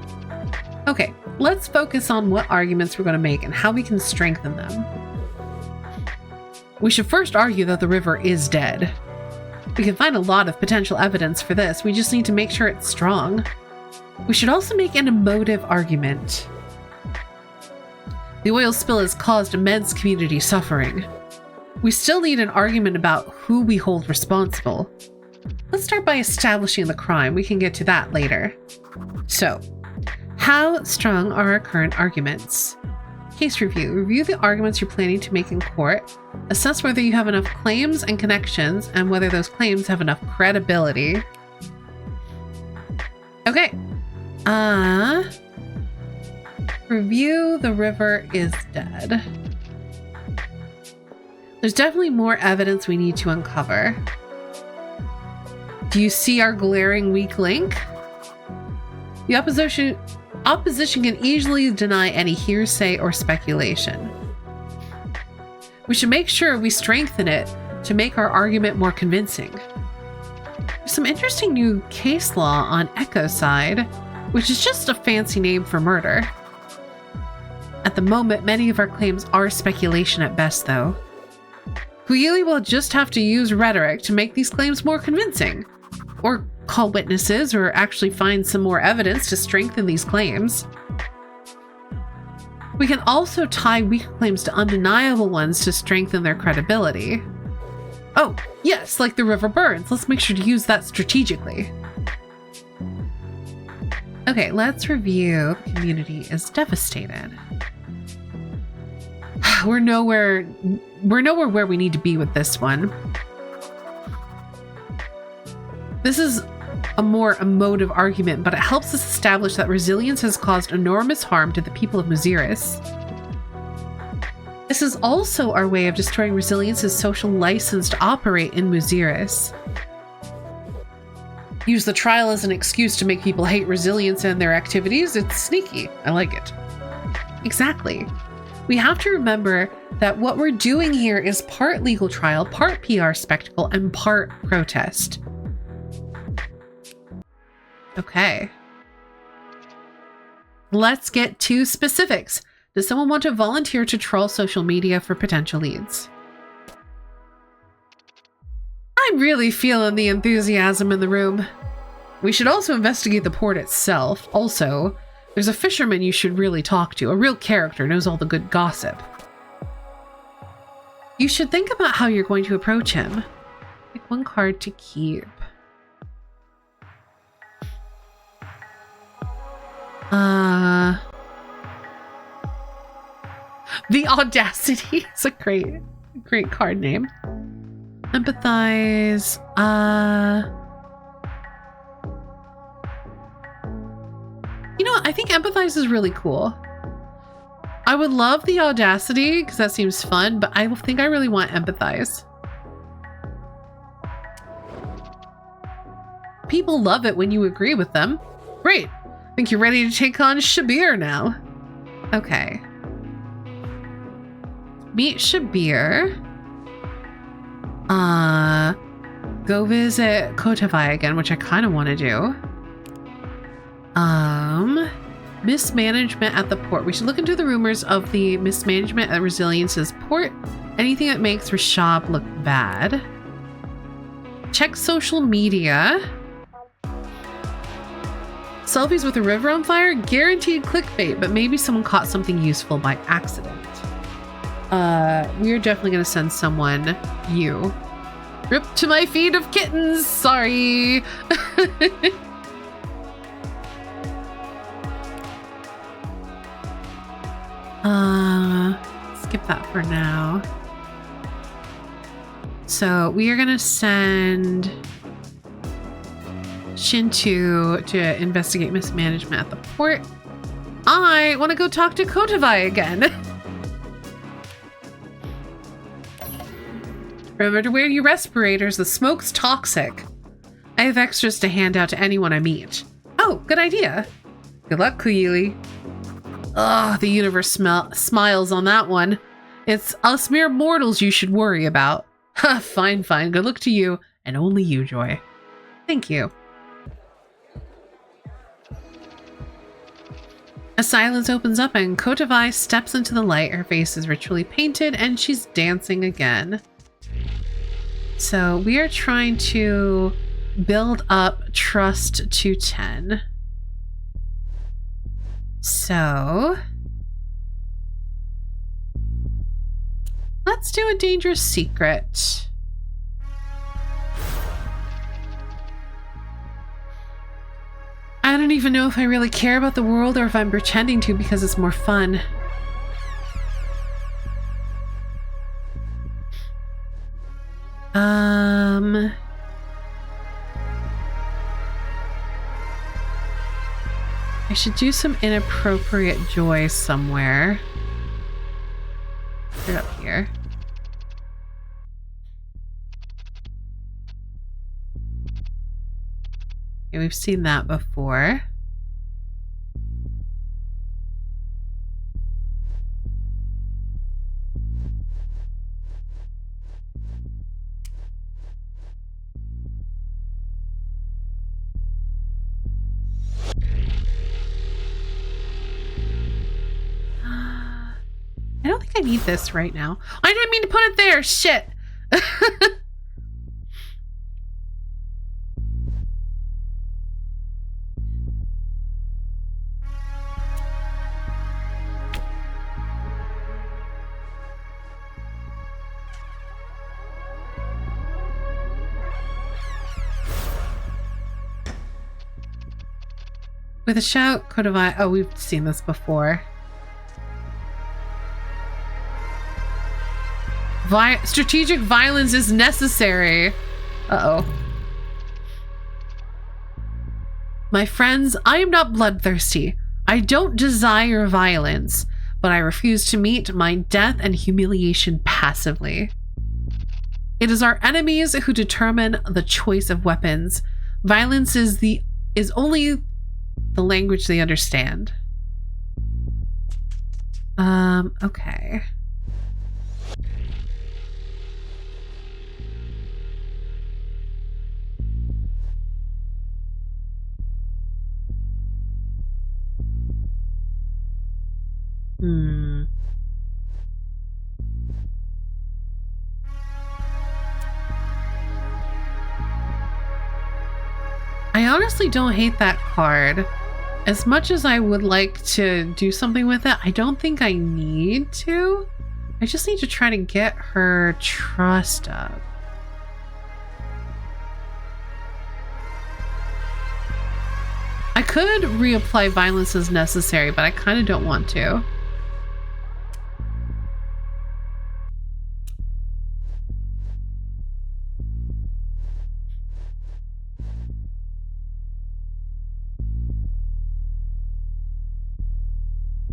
Okay, let's focus on what arguments we're going to make and how we can strengthen them. We should first argue that the river is dead. We can find a lot of potential evidence for this, we just need to make sure it's strong. We should also make an emotive argument. The oil spill has caused immense community suffering. We still need an argument about who we hold responsible. Let's start by establishing the crime. We can get to that later. So, how strong are our current arguments? Case review. Review the arguments you're planning to make in court. Assess whether you have enough claims and connections and whether those claims have enough credibility. Okay. Review the river is dead. There's definitely more evidence we need to uncover. Do you see our glaring weak link? The opposition can easily deny any hearsay or speculation. We should make sure we strengthen it to make our argument more convincing. There's some interesting new case law on ecocide, which is just a fancy name for murder. At the moment, many of our claims are speculation at best, though. We really will just have to use rhetoric to make these claims more convincing, or call witnesses, or actually find some more evidence to strengthen these claims. We can also tie weak claims to undeniable ones to strengthen their credibility. Oh, yes, like the river burns. Let's make sure to use that strategically. Okay, let's review. The community is devastated. We're nowhere where we need to be with this one. This is a more emotive argument, but it helps us establish that resilience has caused enormous harm to the people of Muziris. This is also our way of destroying resilience's social license to operate in Muziris. Use the trial as an excuse to make people hate resilience and their activities. It's sneaky. I like it. Exactly. We have to remember that what we're doing here is part legal trial, part PR spectacle, and part protest. Okay. Let's get to specifics. Does someone want to volunteer to troll social media for potential leads? I'm really feeling the enthusiasm in the room. We should also investigate the port itself. Also, there's a fisherman you should really talk to. A real character, knows all the good gossip. You should think about how you're going to approach him. Pick one card to keep. The Audacity is a great card name. Empathize. You know what? I think empathize is really cool. I would love the Audacity because that seems fun, but I think I really want empathize. People love it when you agree with them. Great. I think you're ready to take on Shabir now. Okay. Meet Shabir. Go visit Kotavai again, which I kind of want to do. Mismanagement at the port. We should look into the rumors of the mismanagement at Resilience's port. Anything that makes Rashab look bad. Check social media. Selfies with a river on fire? Guaranteed clickbait, but maybe someone caught something useful by accident. We're definitely gonna send someone you. Rip to my feet of kittens! Sorry! Skip that for now. So we are gonna send Shintu to investigate mismanagement at the port. I want to go talk to Kotavai again. Remember to wear your respirators. The smoke's toxic. I have extras to hand out to anyone I meet. Oh, good idea. Good luck, Kuyili. Ugh, the universe smiles on that one. It's us mere mortals you should worry about. Ha, fine. Good luck to you, and only you, Joy. Thank you. A silence opens up and Kotavai steps into the light. Her face is ritually painted and she's dancing again. So we are trying to build up trust to 10. So let's do a dangerous secret. I don't even know if I really care about the world or if I'm pretending to because it's more fun. I should do some inappropriate joy somewhere. Put it up here. Okay, we've seen that before. I don't think I need this right now. I didn't mean to put it there. Shit. With a shout, Kotavai. Oh, we've seen this before. Strategic violence is necessary. Uh-oh. My friends, I am not bloodthirsty. I don't desire violence, but I refuse to meet my death and humiliation passively. It is our enemies who determine the choice of weapons. Violence is only the language they understand. Okay. I honestly don't hate that card. As much as I would like to do something with it, I don't think I need to. I just need to try to get her trust up. I could reapply violence as necessary, but I kind of don't want to.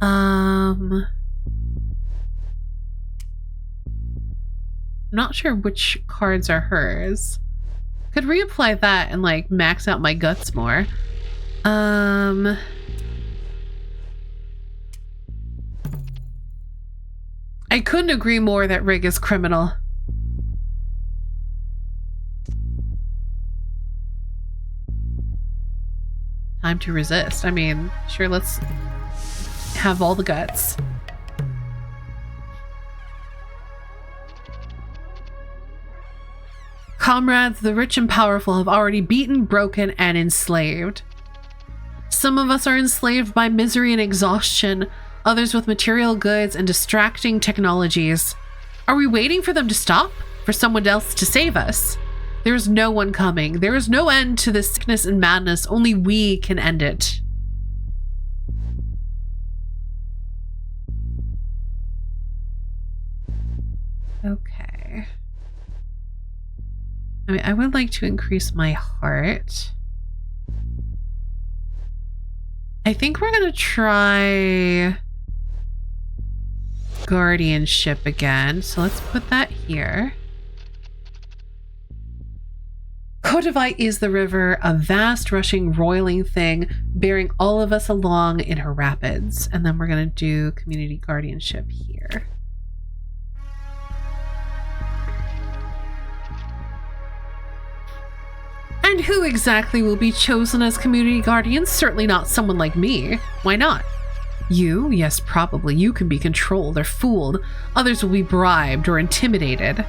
I'm not sure which cards are hers. Could reapply that and like max out my guts more. I couldn't agree more that Rig is criminal. Time to resist. I mean, sure, let's have all the guts. Comrades, the rich and powerful have already beaten, broken, and enslaved. Some of us are enslaved by misery and exhaustion, others with material goods and distracting technologies. Are we waiting for them to stop? For someone else to save us? There is no one coming. There is no end to this sickness and madness. Only we can end it. Okay. I mean, I would like to increase my heart. I think we're gonna try guardianship again. So let's put that here. Kodavai is the river, a vast, rushing, roiling thing, bearing all of us along in her rapids. And then we're gonna do community guardianship here. And who exactly will be chosen as community guardians? Certainly not someone like me. Why not? You? Yes, probably. You can be controlled or fooled. Others will be bribed or intimidated.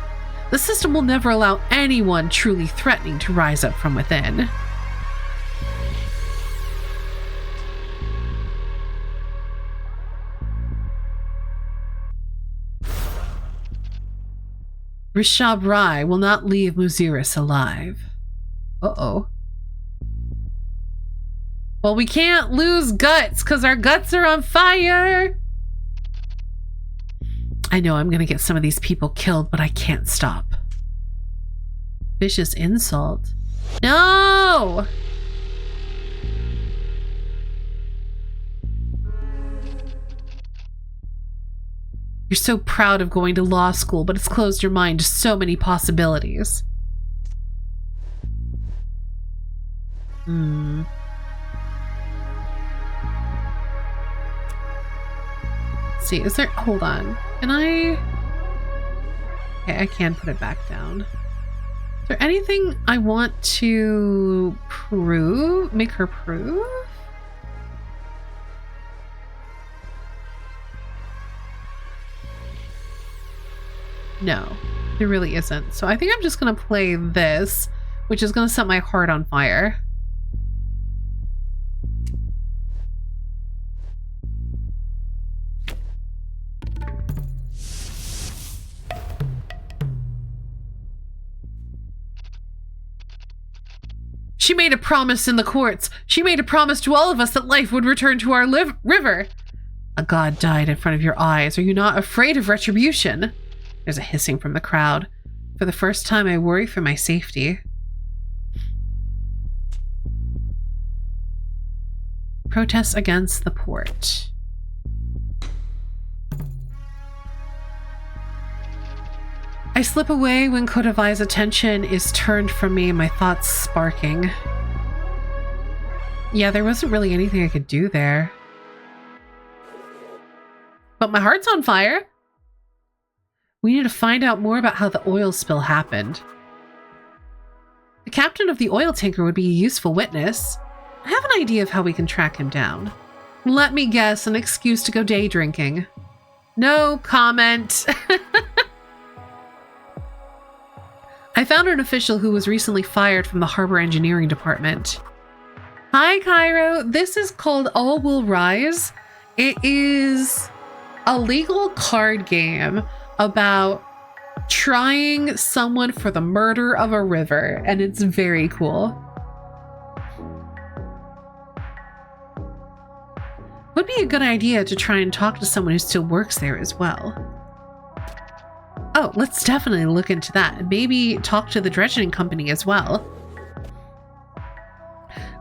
The system will never allow anyone truly threatening to rise up from within. Rishab Rai will not leave Muziris alive. Uh-oh. Well, we can't lose guts because our guts are on fire. I know I'm gonna get some of these people killed, but I can't stop. Vicious insult. No! You're so proud of going to law school, but it's closed your mind to so many possibilities. Let's see, is there... Hold on. Can I... Okay, I can put it back down. Is there anything I want to prove? Make her prove? No, there really isn't. So I think I'm just going to play this, which is going to set my heart on fire. She made a promise in the courts. She made a promise to all of us that life would return to our river. A god died in front of your eyes. Are you not afraid of retribution? There's a hissing from the crowd. For the first time, I worry for my safety. Protests against the port. I slip away when Kodavai's attention is turned from me, my thoughts sparking. Yeah, there wasn't really anything I could do there. But my heart's on fire. We need to find out more about how the oil spill happened. The captain of the oil tanker would be a useful witness. I have an idea of how we can track him down. Let me guess, an excuse to go day drinking. No comment. I found an official who was recently fired from the harbor engineering department. Hi, Cairo. This is called All Will Rise. It is a legal card game about trying someone for the murder of a river, and it's very cool. Would be a good idea to try and talk to someone who still works there as well. Oh, let's definitely look into that. Maybe talk to the dredging company as well.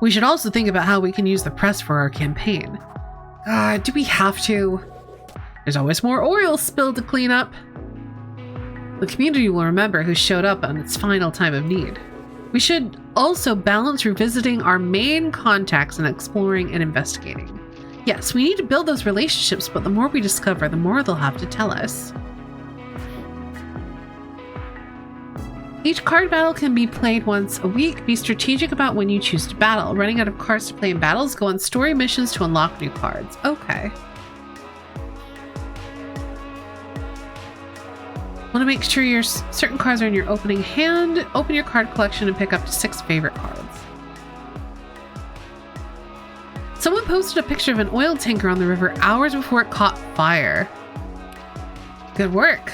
We should also think about how we can use the press for our campaign. Do we have to? There's always more oil spilled to clean up. The community will remember who showed up on its final time of need. We should also balance revisiting our main contacts and exploring and investigating. Yes, we need to build those relationships, but the more we discover, the more they'll have to tell us. Each card battle can be played once a week. Be strategic about when you choose to battle. Running out of cards to play in battles, go on story missions to unlock new cards. Okay. Want to make sure your certain cards are in your opening hand. Open your card collection and pick up to 6 favorite cards. Someone posted a picture of an oil tanker on the river hours before it caught fire. Good work.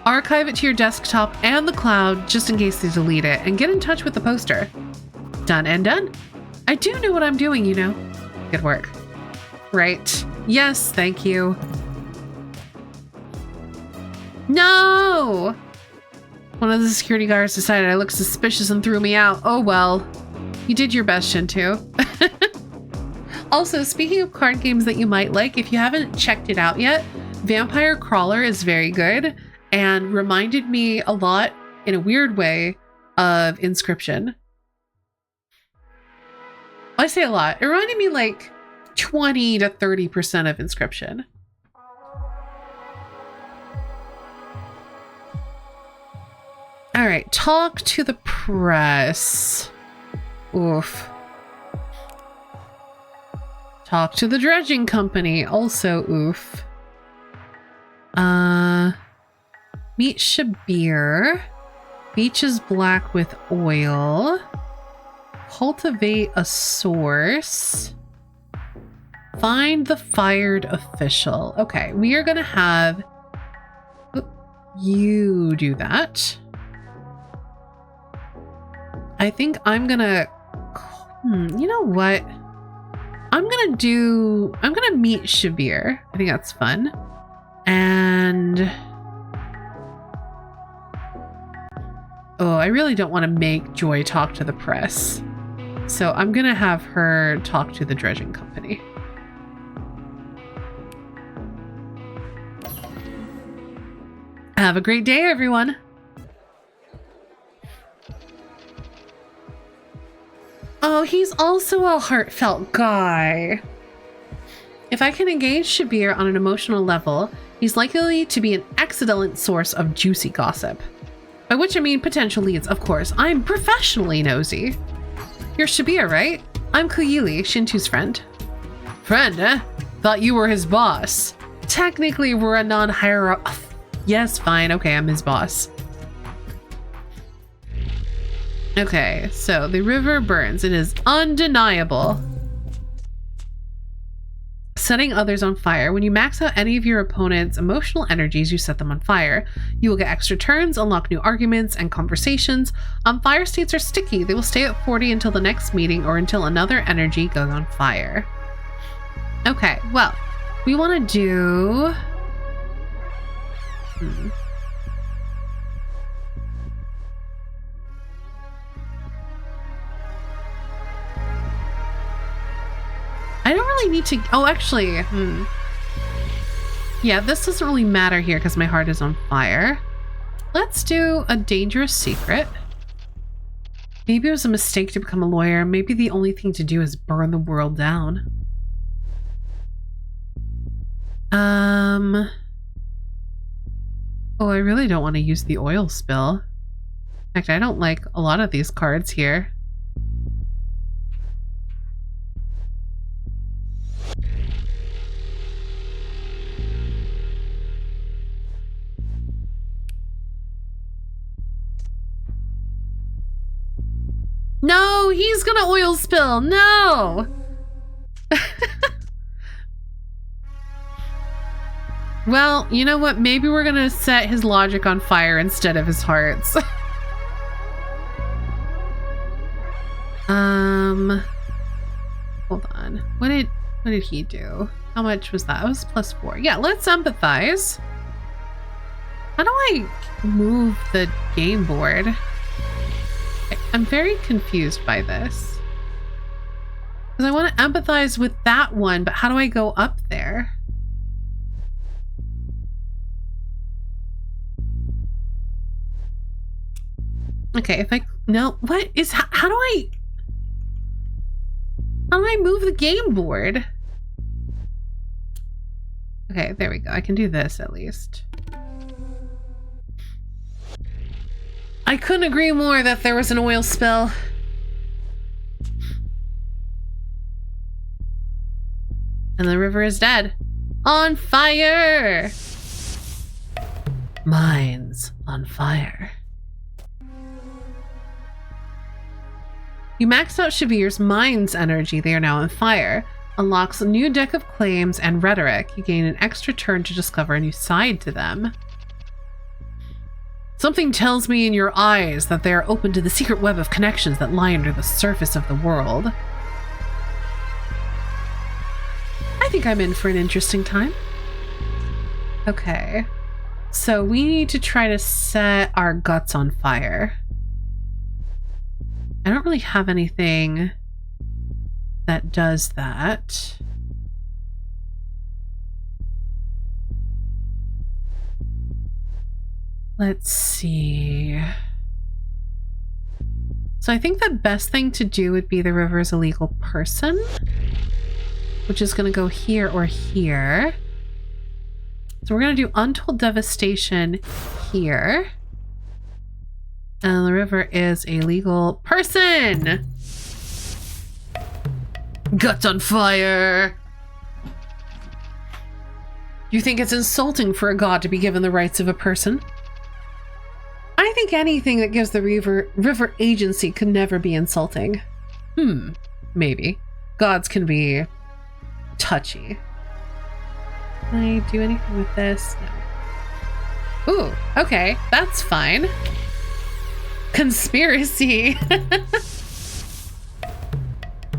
Archive it to your desktop and the cloud just in case they delete it, and get in touch with the poster. Done and done. I do know what I'm doing, you know. Good work. Right. Yes, thank you. No! One of the security guards decided I looked suspicious and threw me out. Oh well. You did your best, Shinto. Also, speaking of card games that you might like, if you haven't checked it out yet, Vampire Crawler is very good and reminded me a lot, in a weird way, of Inscription. I say a lot. It reminded me like 20 to 30% of Inscription. All right, talk to the press. Oof. Talk to the dredging company. Also, oof. Meet Shabir. Beach is black with oil. Cultivate a source. Find the fired official. Okay, we are gonna have you do that. I think I'm gonna, you know what? I'm gonna meet Shabir. I think that's fun. And oh, I really don't want to make Joy talk to the press. So I'm gonna have her talk to the dredging company. Have a great day, everyone. Oh, he's also a heartfelt guy. If I can engage Shabir on an emotional level, he's likely to be an excellent source of juicy gossip. By which I mean potential leads, of course. I'm professionally nosy. You're Shabir, right? I'm Kuyili, Shintu's friend. Friend, eh? Thought you were his boss. Technically, we're a non-hierarchical... Yes, fine. Okay, I'm his boss. Okay, so the river burns. It is undeniable. Setting others on fire. When you max out any of your opponent's emotional energies, you set them on fire. You will get extra turns, unlock new arguments and conversations. Fire states are sticky. They will stay at 40 until the next meeting or until another energy goes on fire. Okay, well, we want to do... really need to... Oh, actually, yeah, this doesn't really matter here because my heart is on fire. Let's do a dangerous secret. Maybe it was a mistake to become a lawyer. Maybe the only thing to do is burn the world down. Oh, I really don't want to use the oil spill. In fact, I don't like a lot of these cards here. No, he's gonna oil spill. No. Well, you know what? Maybe we're gonna set his logic on fire instead of his hearts. Hold on. What did he do? How much was that? It was +4. Yeah, let's empathize. How do I move the game board? I'm very confused by this. Because I want to empathize with that one, but how do I go up there? Okay, if I... No, what is... How do I move the game board? Okay, there we go. I can do this at least. I couldn't agree more that there was an oil spill. And the river is dead. On fire! Mines on fire. You maxed out Shabir's mind's energy. They are now on fire. Unlocks a new deck of claims and rhetoric. You gain an extra turn to discover a new side to them. Something tells me in your eyes that they are open to the secret web of connections that lie under the surface of the world. I think I'm in for an interesting time. Okay. So we need to try to set our guts on fire. I don't really have anything that does that. Let's see. So I think the best thing to do would be the river is a legal person, which is going to go here or here. So we're going to do Untold Devastation here. And the river is a legal person. Guts on fire. You think it's insulting for a god to be given the rights of a person? I think anything that gives the river agency could never be insulting. Maybe. Gods can be touchy. Can I do anything with this? No. Ooh, okay. That's fine. Conspiracy.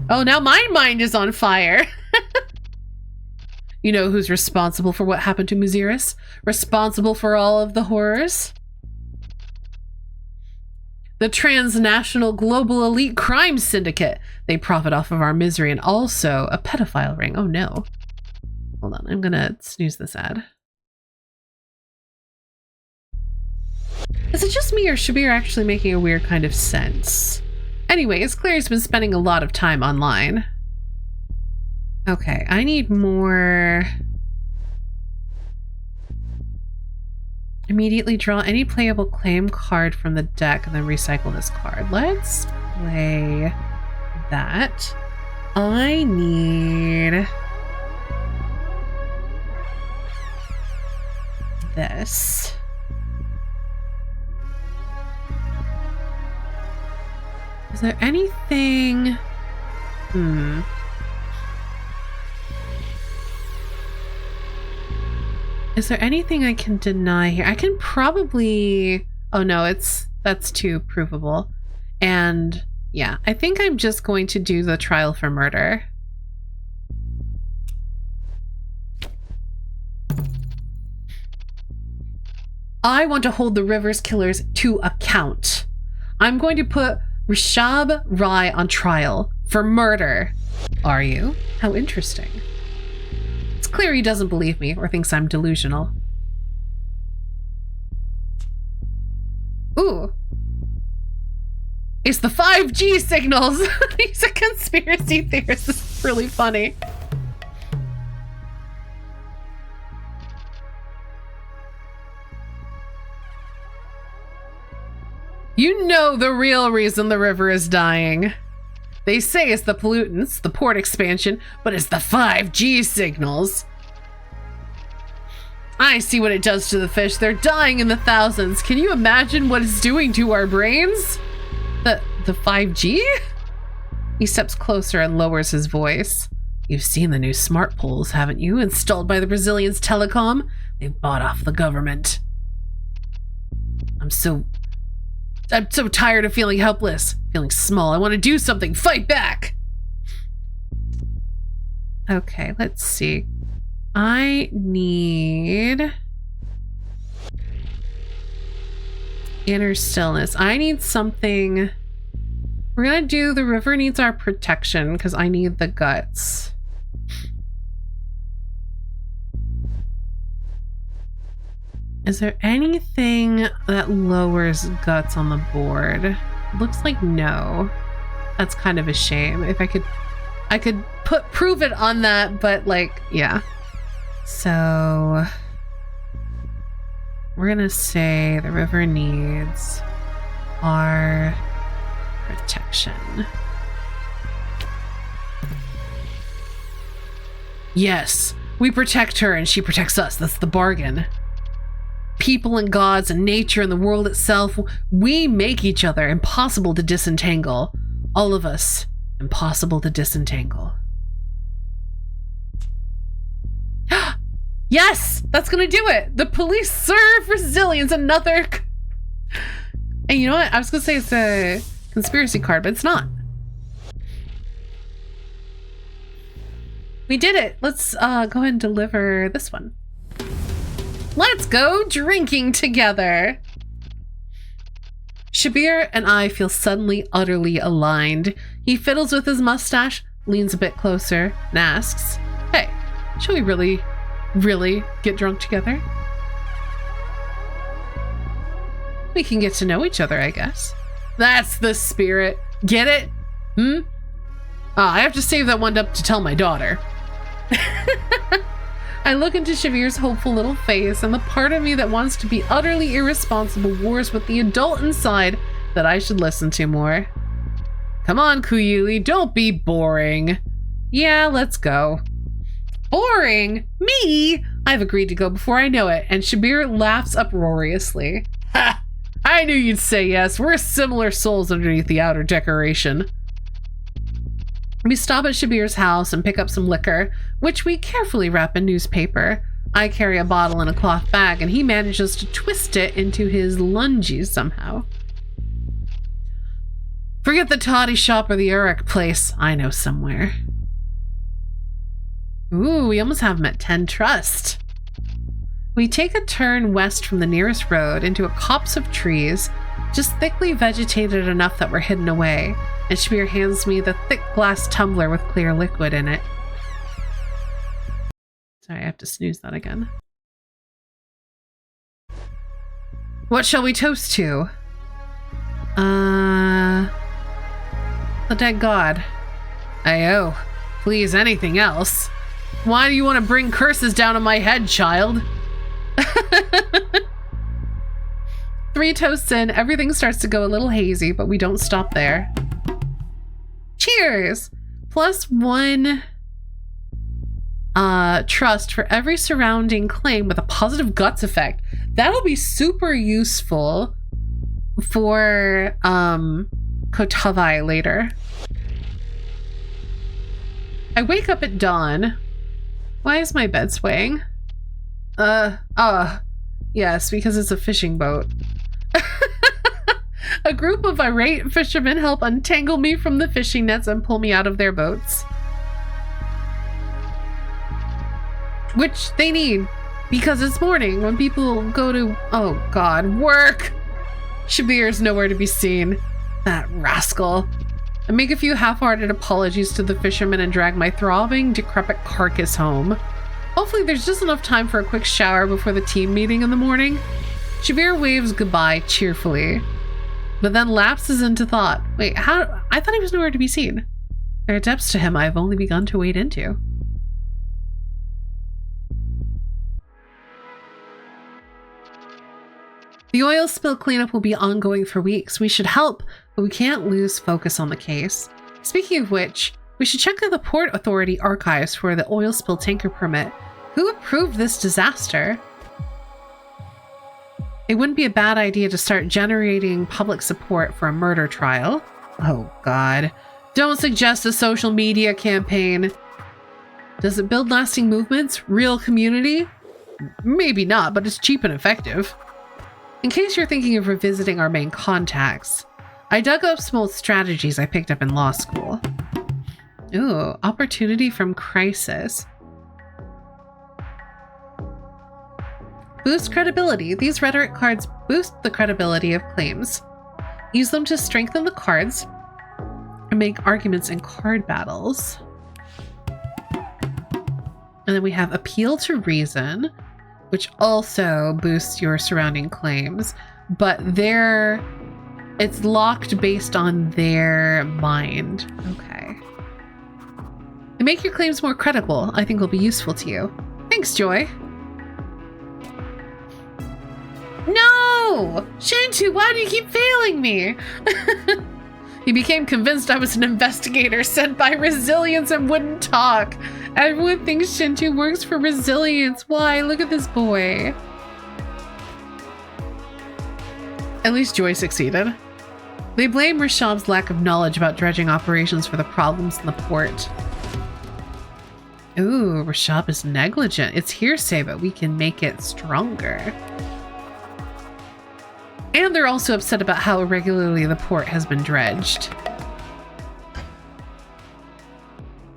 Oh, now my mind is on fire. You know who's responsible for what happened to Muziris? Responsible for all of the horrors? The transnational global elite crime syndicate. They profit off of our misery, and also a pedophile ring. Oh no. Hold on, I'm gonna snooze this ad. Is it just me, or is Shabir actually making a weird kind of sense? Anyways, Claire's been spending a lot of time online. Okay, I need more... Immediately draw any playable claim card from the deck and then recycle this card. Let's play that. I need... this. Is there anything... Is there anything I can deny here? I can probably... Oh no, that's too provable. And yeah, I think I'm just going to do the trial for murder. I want to hold the Rivers killers to account. I'm going to put Rishab Rai on trial for murder. Are you? How interesting. It's clear he doesn't believe me or thinks I'm delusional. Ooh. It's the 5G signals! He's a conspiracy theorist. This is really funny. You know the real reason the river is dying. They say it's the pollutants, the port expansion, but it's the 5G signals. I see what it does to the fish. They're dying in the thousands. Can you imagine what it's doing to our brains? The 5G? He steps closer and lowers his voice. You've seen the new smart poles, haven't you? Installed by the Brazilians Telecom? They've bought off the government. I'm so tired of feeling helpless, feeling small. I want to do something, fight back. Okay, let's see. I need inner stillness. I need something. We're gonna do the river needs our protection because I need the guts. Is there anything that lowers guts on the board? Looks like no. That's kind of a shame. If I could prove it on that, but like, yeah. So we're gonna say the river needs our protection. Yes, we protect her and she protects us. That's the bargain. People and gods and nature and the world itself, we make each other impossible to disentangle. All of us, impossible to disentangle. Yes, that's gonna do it. The police serve Brazilians another. And you know what? I was gonna say it's a conspiracy card, but it's not. We did it. Let's go ahead and deliver this one. Let's go drinking together. Shabir and I feel suddenly utterly aligned. He fiddles with his mustache, leans a bit closer, and asks, hey, shall we really get drunk together? We can get to know each other, I guess. That's the spirit. Get it? I have to save that one up to tell my daughter. I look into Shabir's hopeful little face, and the part of me that wants to be utterly irresponsible wars with the adult inside that I should listen to more. Come on, Kuyuli, don't be boring. Yeah, let's go. Boring? Me? I've agreed to go before I know it, and Shabir laughs uproariously. Ha! I knew you'd say yes. We're similar souls underneath the outer decoration. We stop at Shabir's house and pick up some liquor, which we carefully wrap in newspaper. I carry a bottle in a cloth bag, and he manages to twist it into his lungies somehow. Forget the toddy shop or the Uruk place. I know somewhere. Ooh, we almost have him at 10 Trust. We take a turn west from the nearest road into a copse of trees, just thickly vegetated enough that we're hidden away, and Shabir hands me the thick glass tumbler with clear liquid in it. Sorry, I have to snooze that again. What shall we toast to? The dead god. Ayo, please, anything else. Why do you want to bring curses down on my head, child? 3 toasts in, everything starts to go a little hazy, but we don't stop there. Cheers! +1 trust for every surrounding claim with a positive guts effect. That'll be super useful for Kotavai later. I wake up at dawn. Why is my bed swaying? Yes, because it's a fishing boat. A group of irate fishermen help untangle me from the fishing nets and pull me out of their boats. Which they need, because it's morning when people go to, oh god, work! Shabir's nowhere to be seen. That rascal. I make a few half-hearted apologies to the fishermen and drag my throbbing, decrepit carcass home. Hopefully there's just enough time for a quick shower before the team meeting in the morning. Shavir waves goodbye cheerfully, but then lapses into thought. Wait, how? I thought he was nowhere to be seen. There are depths to him I've only begun to wade into. The oil spill cleanup will be ongoing for weeks. We should help, but we can't lose focus on the case. Speaking of which, we should check the Port Authority archives for the oil spill tanker permit. Who approved this disaster? It wouldn't be a bad idea to start generating public support for a murder trial. Oh God. Don't suggest a social media campaign. Does it build lasting movements? Real community? Maybe not, but it's cheap and effective. In case you're thinking of revisiting our main contacts, I dug up some old strategies I picked up in law school. Ooh, opportunity from crisis. Boost credibility. These rhetoric cards boost the credibility of claims. Use them to strengthen the cards and make arguments in card battles. And then we have appeal to reason, which also boosts your surrounding claims, but it's locked based on their mind. Okay. And make your claims more credible. I think will be useful to you. Thanks, Joy. No! Shintu, why do you keep failing me? He became convinced I was an investigator sent by Resilience and wouldn't talk. Everyone thinks Shintu works for Resilience. Why? Look at this boy. At least Joy succeeded. They blame Rishab's lack of knowledge about dredging operations for the problems in the port. Ooh, Rishab is negligent. It's hearsay, but we can make it stronger. And they're also upset about how irregularly the port has been dredged.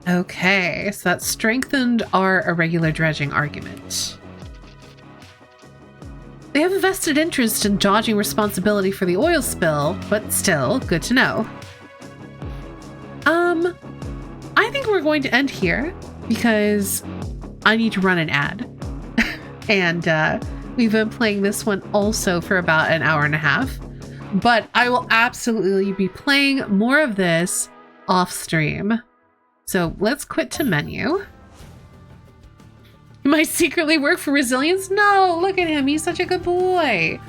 Okay, so that strengthened our irregular dredging argument. They have a vested interest in dodging responsibility for the oil spill, but still, good to know. I think we're going to end here because I need to run an ad. And we've been playing this one also for about an hour and a half, but I will absolutely be playing more of this off stream. So let's quit to menu. Am I secretly work for Resilience? No, look at him. He's such a good boy.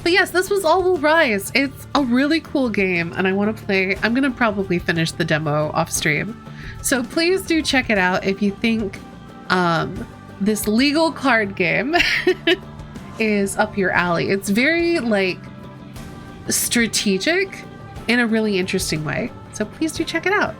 But yes, this was All Will Rise. It's a really cool game and I want to play. I'm going to probably finish the demo off stream. So please do check it out if you think this legal card game is up your alley. It's very like strategic in a really interesting way. So please do check it out.